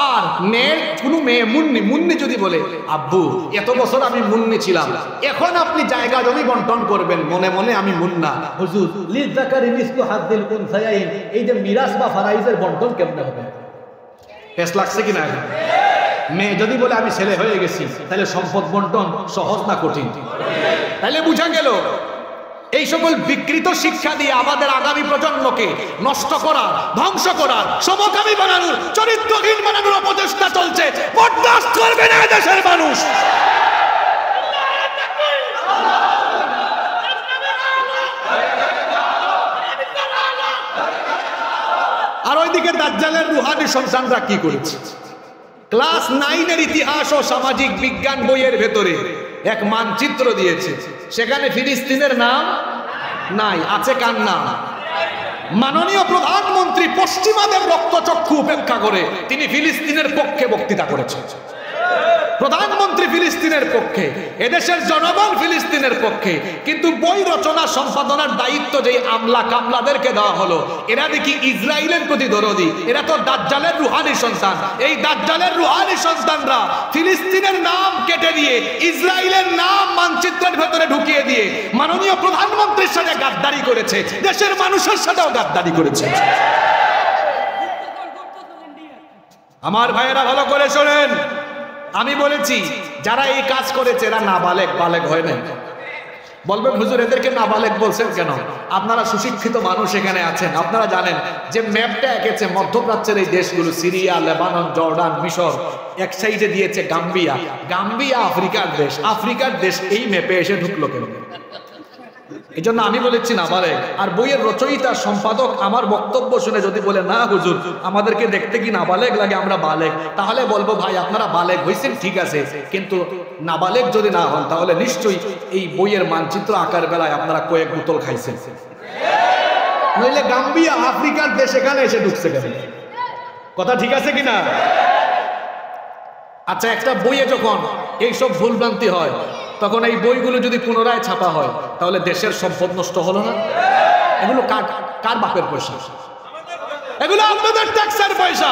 আর মেয়ের কোনো মেয়ে মুন্নি যদি বলে আব্বু এত বছর আমি মুন্নি ছিলাম, এখন আপনি জায়গা জমি বন্টন করবেন, মনে মনে আমি মুন্না, হুজুর লিযাকারি মিসলু হাযযিল উনসায়াইন, এই যে মিরাস বা ফারাইজের বন্টন কেমনে হবে? পেশ লাগছে কিনা? মেয়ে যদি বলে আমি ছেলে হয়ে গেছি, তাহলে সম্পদ বন্টন সহজ না কঠিন? তাহলে বুঝা গেল এই সকল বিকৃত শিক্ষা দিয়ে আমাদের আগামী প্রজন্মকে নষ্ট করার, ধ্বংস করার, সমকামী বানানোর, চরিত্রহীন বানানোর অপচেষ্টা চলছে। বরদাস্ত করবে না দেশের মানুষ। আর ওইদিকে দাজ্জালের রুহানি সন্তানরা কি করেছে? ক্লাস 9-এর ইতিহাস ও সামাজিক বিজ্ঞান বইয়ের ভেতরে এক মানচিত্র দিয়েছে, সেখানে ফিলিস্তিনের নাম নাই, আছে কার নাম? মাননীয় প্রধানমন্ত্রী পশ্চিমাদের রক্তচক্ষু উপেক্ষা করে তিনি ফিলিস্তিনের পক্ষে বক্তৃতা করেছেন। প্রধানমন্ত্রী ফিলিস্তিনের পক্ষে, এদেশের জনগণ ফিলিস্তিনের পক্ষে, কিন্তু বই রচনা সম্পাদনার দায়িত্ব যেই আমলা কামলাদেরকে দেওয়া হলো, এরা দেখি ইসরায়েলের প্রতি দরদি। এরা তো দাজ্জালের রুহানি সন্তান। এই দাজ্জালের রুহানি সন্তানরা ফিলিস্তিনের নাম কেটে দিয়ে ইসরায়েলের নাম মানচিত্রের ভেতরে ঢুকিয়ে দিয়ে মাননীয় প্রধানমন্ত্রীর সাথে গাদ্দারি করেছে, দেশের মানুষের সাথেও গাদ্দারি করেছে। আমার ভাইয়েরা ভালো করে শোনেন, আমি বলেছি যারা এই কাজ করেছে এরা নাবালেগ, বালেগ হয় নাই। বলবেন হুজুর এদেরকে নাবালেগ বলছেন কেন? আপনারা সুশিক্ষিত মানুষ এখানে আছেন, আপনারা জানেন যে ম্যাপটা এঁকেছে মধ্যপ্রাচ্যের এই দেশগুলো, সিরিয়া, লেবানন, জর্ডান, মিশর, এক সাইডে দিয়েছে গাম্বিয়া। গাম্বিয়া আফ্রিকার দেশ, আফ্রিকার দেশ এই ম্যাপে এসে ঢুকলো কেন? এই জন্য আমি বলেছি নাবালেগ। আর বইয়ের রচয়িতা সম্পাদক আমার বক্তব্য শুনে যদি বলে না হুজুর আমাদেরকে দেখতে কি নাবালেগ লাগে, আমরা বালেগ, তাহলে বলবো ভাই আপনারা বালেগ হয়েছেন ঠিক আছে, কিন্তু নাবালেগ যদি না হন তাহলে নিশ্চয়ই এই বইয়ের মানচিত্র আঁকার বেলায় আপনারা কয়েক বোতল খাইছেন। নইলে গাম্বিয়া আফ্রিকার দেশ এখানে এসে ঢুকছে কেন? কথা ঠিক আছে কিনা? আচ্ছা, একটা বইয়ে যখন এইসব ভুলভ্রান্তি হয় তখন এই বইগুলো যদি পুনরায় ছাপা হয় তাহলে দেশের সম্পদ নষ্ট হলো না? এগুলো কার বাপের পয়সা? এগুলো আপনাদের ট্যাক্সের পয়সা।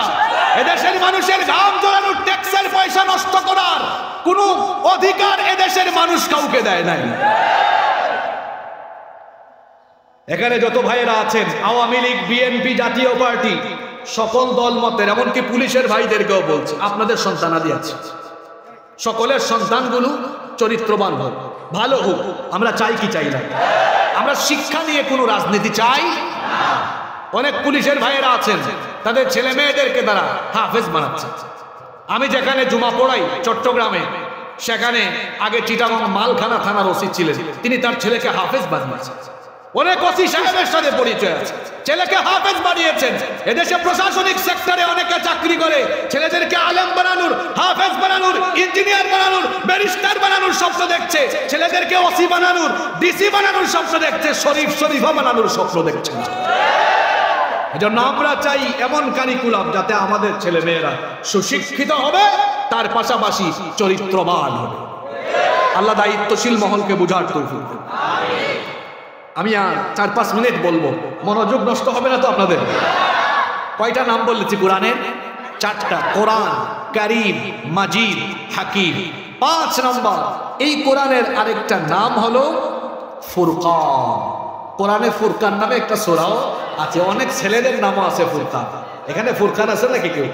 এদেশের মানুষের ঘাম ঝরানোর ট্যাক্সের পয়সা নষ্ট করার কোনো অধিকার এদেশের মানুষ কাউকে দেয় নাই। এখানে যত ভাইয়েরা আছেন, আওয়ামী লীগ, বিএনপি, জাতীয় পার্টি, সকল দল মতের, এমনকি পুলিশের ভাইদেরকেও বলছে আপনাদের সন্তানাদি আছে, সকলের সন্তানগুলো চরিত্রবান হোক, ভালো হোক। আমরা চাই কি চাই না? আমরা শিক্ষা নিয়ে কোনো রাজনীতি চাই না। অনেক পুলিশের ভাইয়েরা আছেন তাদের ছেলে মেয়েদেরকে তারা হাফেজ বানাচ্ছে। আমি যেখানে জুমা পড়াই চট্টগ্রামে, সেখানে আগে চিটাগং মালখানা থানার ওসি ছিলেন, তিনি তার ছেলেকে হাফেজ বানিয়েছেন। অনেক ওসি সাহেবের সাথে পরিচয় আছে, ছেলেকে হাফেজ বানিয়েছেন। এদেশে প্রশাসনিক সেক্টরে অনেকে চাকরি করে, ছেলেদেরকে আলেম বানানোর, হাফেজ বানানোর, ইঞ্জিনিয়ার বানানোর, ব্যারিস্টার বানানোর স্বপ্ন দেখছে, ছেলেদেরকে ওসি বানানোর, ডিসি বানানোর স্বপ্ন দেখছে, শরীফা বানানোর স্বপ্ন দেখছে। এজন্য আমরা চাই এমন কারিকুলাম যাতে আমাদের ছেলে মেয়েরা সুশিক্ষিত হবে, তার পাশাপাশি চরিত্রবান হবে। আল্লাহ দায়িত্বশীল মহলকে বুঝার তৌফিক দেন। আমি আর 4-5 মিনিট বলবো, মনোযোগ নষ্ট হবে না তো আপনাদের? কয়টা নাম বলেছি কোরআনের? 4টা। কোরআন কারীম, মাজিদ, হাকিম। 5 নম্বর, এই কোরআনের আরেকটা নাম হলো ফুরকান। কোরআনে ফুরকান নামে একটা সূরাও আছে, অনেক ছেলেদের নামও আছে ফুরকান। এখানে ফুরকান আছে নাকি কেউ?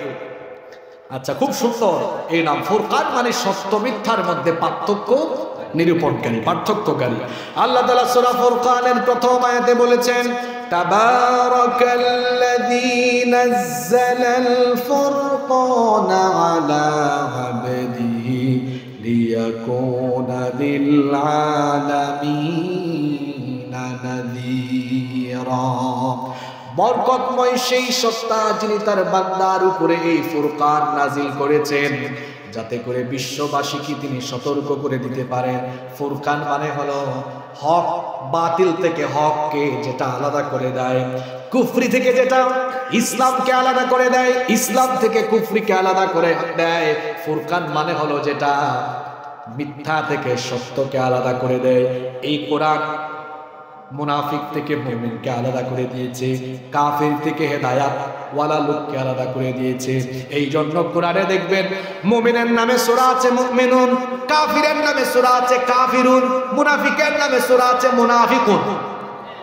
আচ্ছা, খুব সুন্দর এই নাম। ফুরকান মানে সত্য মিথ্যার মধ্যে পার্থক্য নিরূপণকারী, পার্থক্যকারী। আল্লাহ তাআলা সূরা ফুরকানের প্রথম আয়াতে বলেছেন, তাবারাকাল্লাযী নাযালাল ফুরকানা আলা আবদিহি লিয়াকুনা লিল আলামিনা নাযীরা। বরকতময় সেই সত্তা যিনি তার বান্দার উপরে এই ফুরকান নাজিল করেছেন, যাতে করে বিশ্ববাসীকে তিনি সতর্ক করে দিতে পারেন। ফুরকান মানে হলো হক বাতিল থেকে হককে যেটা আলাদা করে দেয়, কুফরি থেকে যেটা ইসলামকে আলাদা করে দেয়, ইসলাম থেকে কুফরিকে আলাদা করে দেয়। ফুরকান মানে হলো যেটা মিথ্যা থেকে সত্যকে আলাদা করে দেয়। এই কোরআন মুনাফিক থেকে মুমিনকে আলাদা করে দিয়েছে, কাফির থেকে হেদায়াত ওয়ালা লোককে আলাদা করে দিয়েছে। এই জন্য কোরআনে দেখবেন মুমিনের নামে সূরা আছে মুমিনুন, কাফিরের নামে সূরা আছে কাফিরুন, মুনাফিকের নামে সূরা আছে মুনাফিকুন।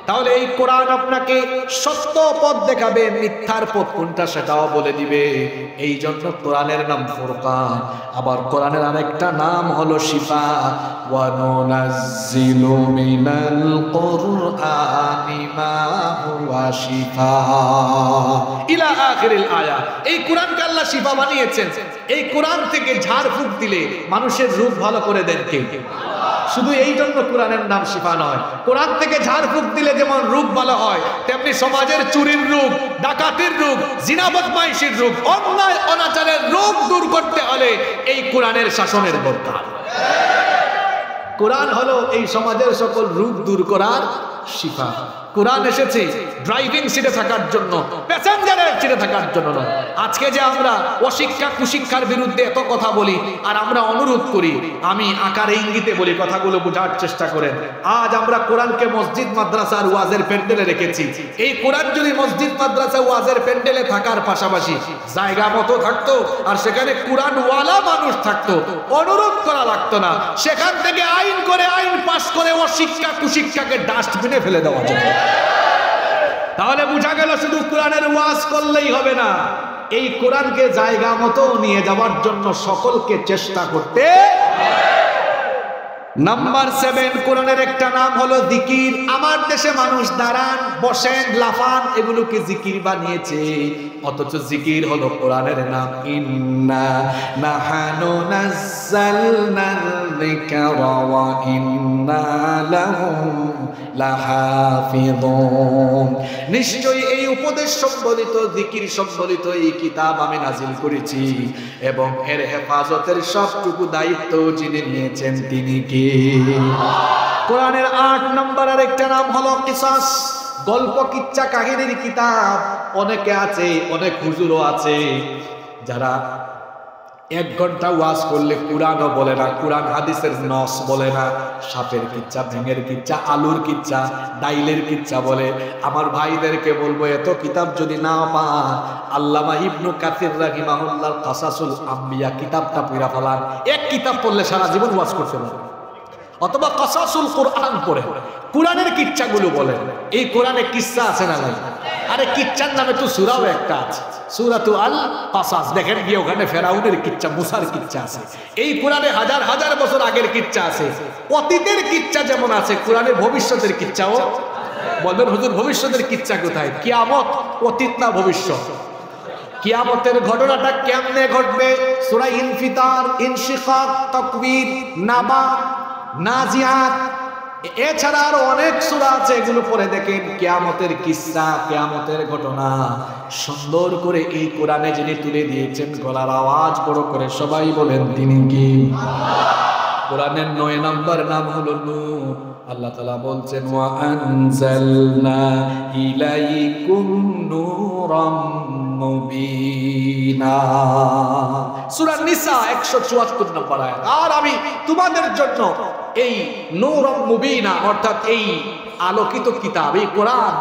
তাহলে এই কোরআন আপনাকে সত্য পথ দেখাবে, মিথ্যার পথ কোনটা সেটাও বলে দিবে। এই জন্য কোরআনের নাম ফুরকান। আবার কোরআনের আরেকটা নাম হলো শিফা। ওয়া নুনাজ্জিলু মিনাল কুরআনি মা হুয়া শিফা ইলা আখিরিল আয়া। এই কোরআনকে আল্লাহ শিফা বানিয়েছেন। এই কোরআন থেকে ঝাড়ফুঁক দিলে মানুষের রূপ ভালো করে দেন কে? শুধু এই জন্য কোরআনের নাম শিফা নয়, কোরআন থেকে ঝাড়ফুঁক দিলে যেমন রূপ ভালো হয়, তেমনি সমাজের চুরির রূপ, ডাকাতির রূপ, জিনা বদমাইশির রূপ, অন্যায় অনাচারের রূপ দূর করতে হলে এই কোরআনের শাসনের দরকার। কোরআন হলো এই সমাজের সকল রূপ দূর করার শিফা। কোরআন এসেছে ড্রাইভিং সিটে থাকার জন্য, প্যাসেঞ্জারের সিটে থাকার জন্য নয়। আজকে যে আমরা অশিক্ষা কুশিক্ষার বিরুদ্ধে এত কথা বলি আর আমরা অনুরোধ করি, আমি আকারে ইঙ্গিতে বলি, কথাগুলো বোঝার চেষ্টা করেন। আজ আমরা কোরআনকে মসজিদ মাদ্রাসার ওয়াজের প্যান্ডেলে রেখেছি। এই কোরআন যদি মসজিদ মাদ্রাসা ওয়াজের প্যান্ডেলে থাকার পাশাপাশি জায়গা মতো থাকতো আর সেখানে কোরআনওয়ালা মানুষ থাকতো, অনুরোধ করা লাগতো না, সেখান থেকে আইন করে আইন পাস করে অশিক্ষা কুশিক্ষাকে ডাস্টবিনে ফেলে দেওয়া যেত। তাহলে বোঝা গেল শুধু কোরআনের ওয়াজ করলেই হবে না, এই কোরআনকে জায়গা মতো নিয়ে যাওয়ার জন্য সকলকে চেষ্টা করতে। নাম্বার 7, কোরআনের একটা নাম হলো জিকির। আমার দেশে মানুষ দাঁড়ান, বসেন, লাফান, এগুলোকে জিকির বানিয়েছে, অথচ জিকির হলো কোরআনের নাম। ইন্না নাহানু নাযালনাল যিকরা ওয়া ইন্না লাহু লাহাফিযুন। নিশ্চয়ই এই উপদেশ সম্বলিত, জিকির সম্বলিত এই কিতাব আমি নাজিল করেছি এবং এর হেফাজতের সবটুকু দায়িত্ব যিনি নিয়েছেন তিনি কে? কোরআনের 8 নম্বর আর একটা নাম হলো কিসাস, গল্প কিচ্ছা কাহিনীর কিতাব। অনেকে আছে, অনেক হুজুরও আছে যারা 1 ঘন্টা ওয়াজ করলে কোরআনও বলে না, কোরআন হাদিসের নস বলে না, সাপের কিচ্ছা, ভেঙের কিচ্ছা, আলুর কিচ্ছা, ডাইলের কিচ্ছা বলে। আমার ভাইদেরকে বলবো, এত কিতাব যদি না পান, আল্লামা ইবনু কাসির রাহিমাহুল্লাহর কাসাসুল আম্বিয়া কিতাবটা পড়া ফেলান। 1 কিতাব পড়লে সারা জীবন ওয়াজ করতে পারবে। অথবা কাসাসুল কোরআন পড়ে কোরআনের কিচ্ছাগুলো বলেন। এই কোরআনে কিচ্ছা আছে না নাই? আরে কিচ্ছার নামে তো সূরাও একটা আছে, সূরাতু আল কাসাস। দেখেন গিয়ে ওখানে ফেরাউনের কিচ্ছা, মুসার কিচ্ছা আছে। এই কোরআনে হাজার হাজার বছর আগের কিচ্ছা আছে, অতীতের কিচ্ছা যেমন আছে, কোরআনে ভবিষ্যতের কিচ্ছাও। বলবেন হুজুর ভবিষ্যতের কিচ্ছা কোথায়? কিয়ামত অতীত না ভবিষ্যৎ? কিয়ামতের ঘটনাটা কেমনে ঘটবে? সূরা ইনফিতার, ইনশিকাক, তাকবীর, নাবা, নাজিয়াত, এছাড়া আরো অনেক সূরা আছে, এগুলো পড়ে দেখেন কিয়ামতের কিসসা, কিয়ামতের ঘটনা সুন্দর করে এই কোরআনে যিনি তুলে দিয়েছেন। গলার আওয়াজ বড় করে সবাই বলেন তিনি কি? কোরআনের 9 নম্বর নাম হলো নূর। আল্লাহ তাআলা বলছেন, ওয়া আনজালনা ইলাইকুম নূরাম মুবিনা। সূরা নিসা 174 নম্বর আয়াত। আর আমি তোমাদের জন্য এই নূরাম মুবিনা অর্থাৎ এই আলোকিত কিতাব, এই কোরআন,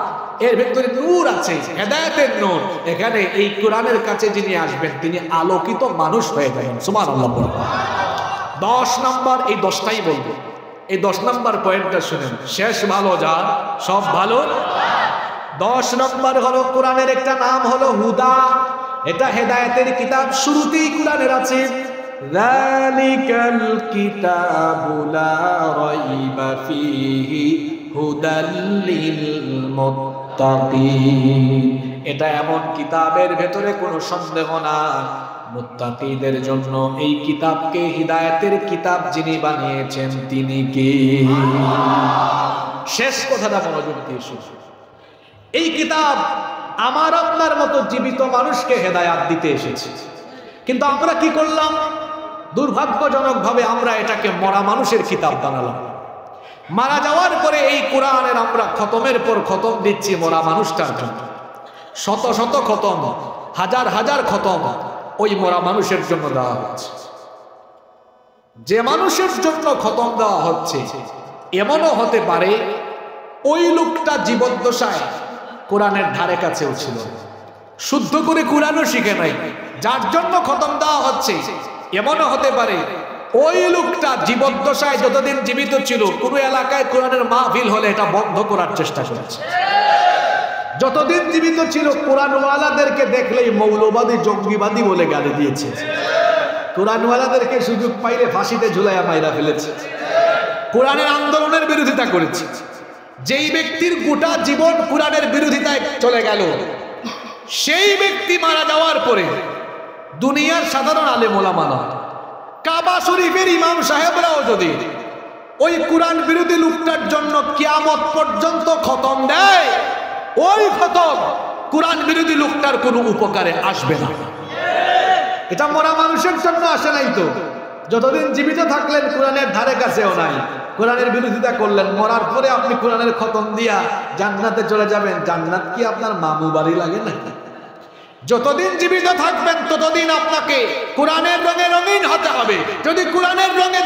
এর ভেতরে নূর আছে, হেদায়েতের নূর। এখানে এই কোরআনের কাছে যিনি আসবেন তিনি আলোকিত মানুষ হয়ে যাবেন। সুবহানাল্লাহ। 10 নম্বর, এই 10টাই বলবো, এই 10 নম্বর পয়েন্টটা শুনেন, শেষ ভালো যার সব ভালো। 10 নম্বর হলো কোরআনের একটা নাম হলো হুদা। এটা হেদায়েতের কিতাব, শুরুতেই কোরআনের আছে যালিকাল কিতাবু লা রাইবা ফীহি হুদাল লিল মুত্তাকিন। এটা এমন কিতাবের ভেতরে কোনো সন্দেহ নাই, মুত্তাকিদের জন্য এই কিতাবকে হিদায়াতের কিতাব যিনি বানিয়েছেন তিনি কে? শেষ কথাটা মনোযোগ দিয়ে শুনুন। এই কিতাব আমার আপনার মতো জীবিত মানুষকে হেদায়াত দিতে এসেছে, কিন্তু আমরা কি করলাম? দুর্ভাগ্যজনকভাবে আমরা এটাকে মরা মানুষের কিতাব বানালাম। মারা যাওয়ার পরে এই কোরআনের আমরা খতমের পর খতম দিচ্ছি মরা মানুষটার জন্য। শত শত খতম, হাজার হাজার খতম ওই মরা মানুষের জন্য দেওয়া হচ্ছে। যে মানুষের জন্য খতম দেওয়া হচ্ছে এমনও হতে পারে ওই লোকটা জীবদ্দশায় কোরআনের ধারে কাছেও ছিল, শুদ্ধ করে কোরআনও শিখে নাই, যার জন্য খতম দেওয়া হচ্ছে। এমনও হতে পারে ওই লোকটা জীবদ্দশায় যতদিন জীবিত ছিল কোনো এলাকায় কোরআনের মাহফিল হলে এটা বন্ধ করার চেষ্টা করেছে। যতদিন জীবিত ছিল কোরআনওয়ালাদেরকে দেখলেই মৌলবাদী, জঙ্গিবাদী বলে গালি দিয়েছে। কোরআনওয়ালাদেরকে সুযোগ পাইলে ফাঁসিতে ঝুলাইয়া মাইরা ফেলেছে। কোরআনের আন্দোলনের বিরোধিতা করেছে। যেই ব্যক্তির গোটা জীবন কোরআনের বিরোধিতায় চলে গেল, সেই ব্যক্তি মারা যাওয়ার পরে দুনিয়ার সাধারণ আলেম ওলামা নয়, কাবা শরীফের ইমাম সাহেবরাও যদি ওই কোরআন বিরোধী লোকটার জন্য কিয়ামত পর্যন্ত খতম দেয়, ওই খতম কোরআন বিরোধী লোকটার কোনো উপকারে আসবে না। এটা মরা মানুষের জন্য আসে নাই তো, যতদিন জীবিত থাকলেন কোরআনের ধারে কাছেও নাই, কোরআনের বিরোধিতা করলেন, মরার পরে আপনি কোরআনের খতম দিয়া জান্নাতে চলে যাবেন। জান্নাত কি আপনার মামু বাড়ি লাগে নাকি? যতদিন জীবিত থাকবেন ততদিন আপনাকে কোরআনের রঙে রঙিন হতে হবে। যদি কোরআনের রঙে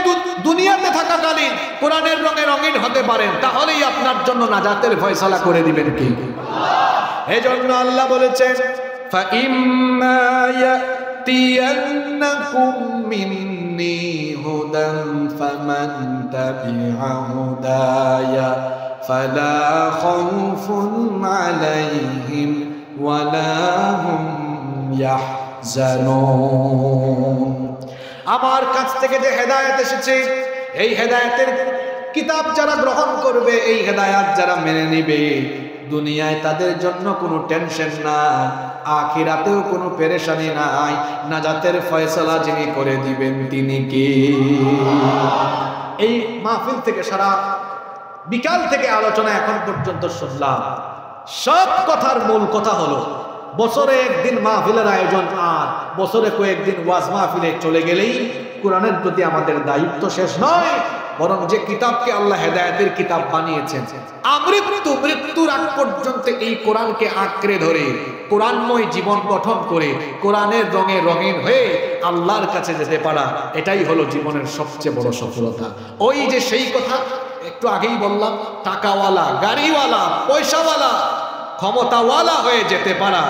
দুনিয়াতে থাকাকালীন কোরআনের রঙে রঙিন হতে পারেন, তাহলেই আপনার জন্য নাজাতের ফয়সালা করে দিবেন কি? এজন্য আল্লাহ বলেছেন, ফাইম্মা ইয়াতিয়ান্নাকুম মিন্নি হুদান ফামান তাবিআ হুদায়া ফালা খাউফুন আলাইহিম ওয়ালা হুম ইয়াহজানুন। আমার কাছ থেকে যে হেদায়েত এসেছে, এই হেদায়েতের কিতাব যারা গ্রহণ করবে, এই হেদায়েত যারা মেনে নিবে, দুনিয়ায় তাদের জন্য কোনো টেনশন নাই, আখিরাতেও কোনো পেরেশানি নাই। নাজাতের ফয়সালা যিনি করে দিবেন তিনি কে? এই মাহফিল থেকে সারা বিকাল থেকে আলোচনা এখন পর্যন্ত শুনলাম, সব কথার মূল কথা হলো বছরে একদিন মাহফিলের আয়োজন, আর বছরে কয়েকদিন ওয়াজ মাহফিলে চলে গেলেই কোরআনের প্রতি আমাদের দায়িত্ব শেষ নয়, বরং যে কিতাবকে আল্লাহ হেদায়েতের কিতাব বানিয়েছেন, মৃত্যুর আগ পর্যন্ত এই কোরআনকে আঁকড়ে ধরে কোরআনময় জীবন গঠন করে কোরআনের রঙে রঙিন হয়ে আল্লাহর কাছে যেতে পারা, এটাই হলো জীবনের সবচেয়ে বড় সফলতা। ওই যে সেই কথা একটু আগেই বললাম, টাকাওয়ালা, গাড়িওয়ালা, পয়সাওয়ালা, ক্ষমতাওয়ালা হয়ে যেতে পারা,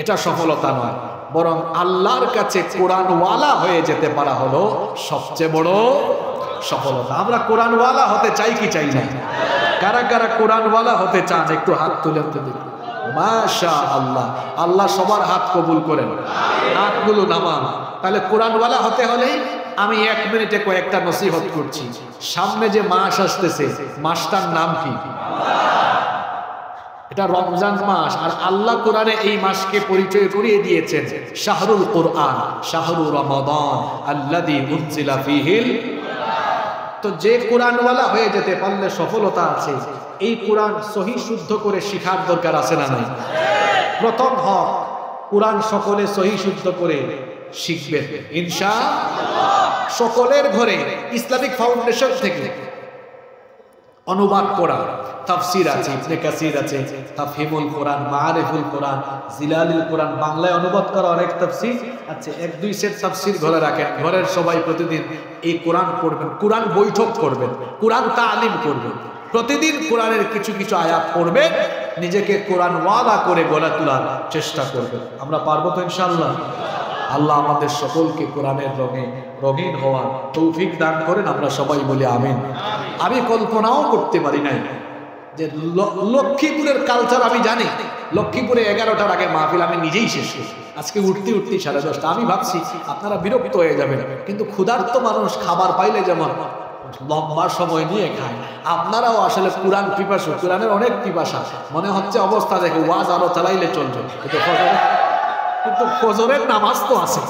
এটা সফলতা নয়, বরং আল্লাহর কাছে কোরআনওয়ালা হয়ে যেতে পারা হলো সবচেয়ে বড় সফলতা। আমরা কোরআনওয়ালা হতে চাই কি চাই না? কারা কারা কোরআনওয়ালা হতে চান একটু হাত তুলে দেখি। মাশাআল্লাহ, আল্লাহ সবার হাত কবুল করেন, হাতগুলো নামান। তাহলে কোরআনওয়ালা হতে হলে আমি 1 মিনিটে কয়েকটা নসিহত করছি। সামনে যে মাস আসতেছে, মাসটার নাম কি? এটা রমজান মাস, আর আল্লাহ কোরআনে এই মাসকে পরিচয় করিয়ে দিয়েছেন শাহরুল কোরআন, শাহরু রমাদান আল্লাযী উনজিলা ফীহিল। তো যে কোরআনওয়ালা হয়ে যেতে পারলে সফলতা আছে। এই কোরআন সহি শুদ্ধ করে শিখার দরকার আছে না নাই? প্রথম হক, কোরআন সকলে সহি শুদ্ধ করে শিখবেন ইনশাআল্লাহ। সকলের ঘরে ইসলামিক ফাউন্ডেশন থেকে অনুবাদ করা তাফসীর আছে, ইবনে কাসির আছে, তাফহিমুল কোরআন, মাআরিফুল কোরআন, জিলালুল কোরআন, বাংলায় অনুবাদ করা অনেক তাফসীর আছে। 1-2 সেট তাফসীর ঘরে রাখেন, ঘরের সবাই প্রতিদিন এই কোরআন পড়বেন, কোরআন বৈঠক করবেন, কোরআন তালিম করবেন, প্রতিদিন কোরআনের কিছু কিছু আয়াত পড়বেন, নিজেকে কোরআন ওয়ালা করে গড়ে তোলার চেষ্টা করবেন। আমরা পারবো তো ইনশাআল্লাহ? আল্লাহ আমাদের সকলকে কোরআনের রঙে রঙিন হওয়ার তৌফিক দান করেন। আমরা সবাই বলি আমিন। আমি কল্পনাও করতে পারি নাই যে লক্ষ্মীপুরের কালচার আমি জানি। লক্ষ্মীপুরে 11টার আগে মাহফিল আমি নিজেই শেষ করি। আজকে উঠতে 10:30। আমি ভাবছি আপনারা বিরক্ত হয়ে যাবেন, কিন্তু ক্ষুধার্ত মানুষ খাবার পাইলে যেমন লম্বা সময় নিয়ে খায়, আপনারাও আসলে কোরআন পিপাসু, কোরআনের অনেক পিপাসা। মনে হচ্ছে অবস্থা দেখে ওয়াজ আরো চালাইলে চলবে, কিন্তু ফজরের নামাজ তো আছে।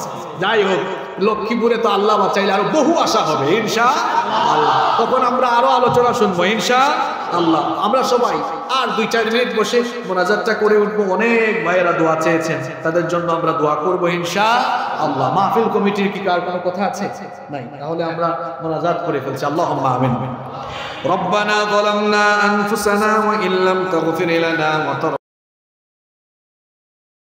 যাই হোক, লক্ষ্মীপুরে তো আল্লাহ বাঁচাইলে আরো বহু আশা হবে ইনশাআল্লাহ। তখন আমরা আরো আলোচনা শুনবো ইনশাআল্লাহ। আমরা সবাই আর 2-4 মিনিট বসে মোনাজাতটা করে উঠবো। অনেক ভাইয়েরা দোয়া চেয়েছেন, তাদের জন্য আমরা দোয়া করবো ইনশাআল্লাহ। মাহফিল কমিটির কি কার কোনো কথা আছে? নাই, তাহলে আমরা মোনাজাত করে ফেলছি। আল্লাহুম্মা আমিন। ربنا ظلمنا أنفسنا وإن لم تغفر لنا وترحمنا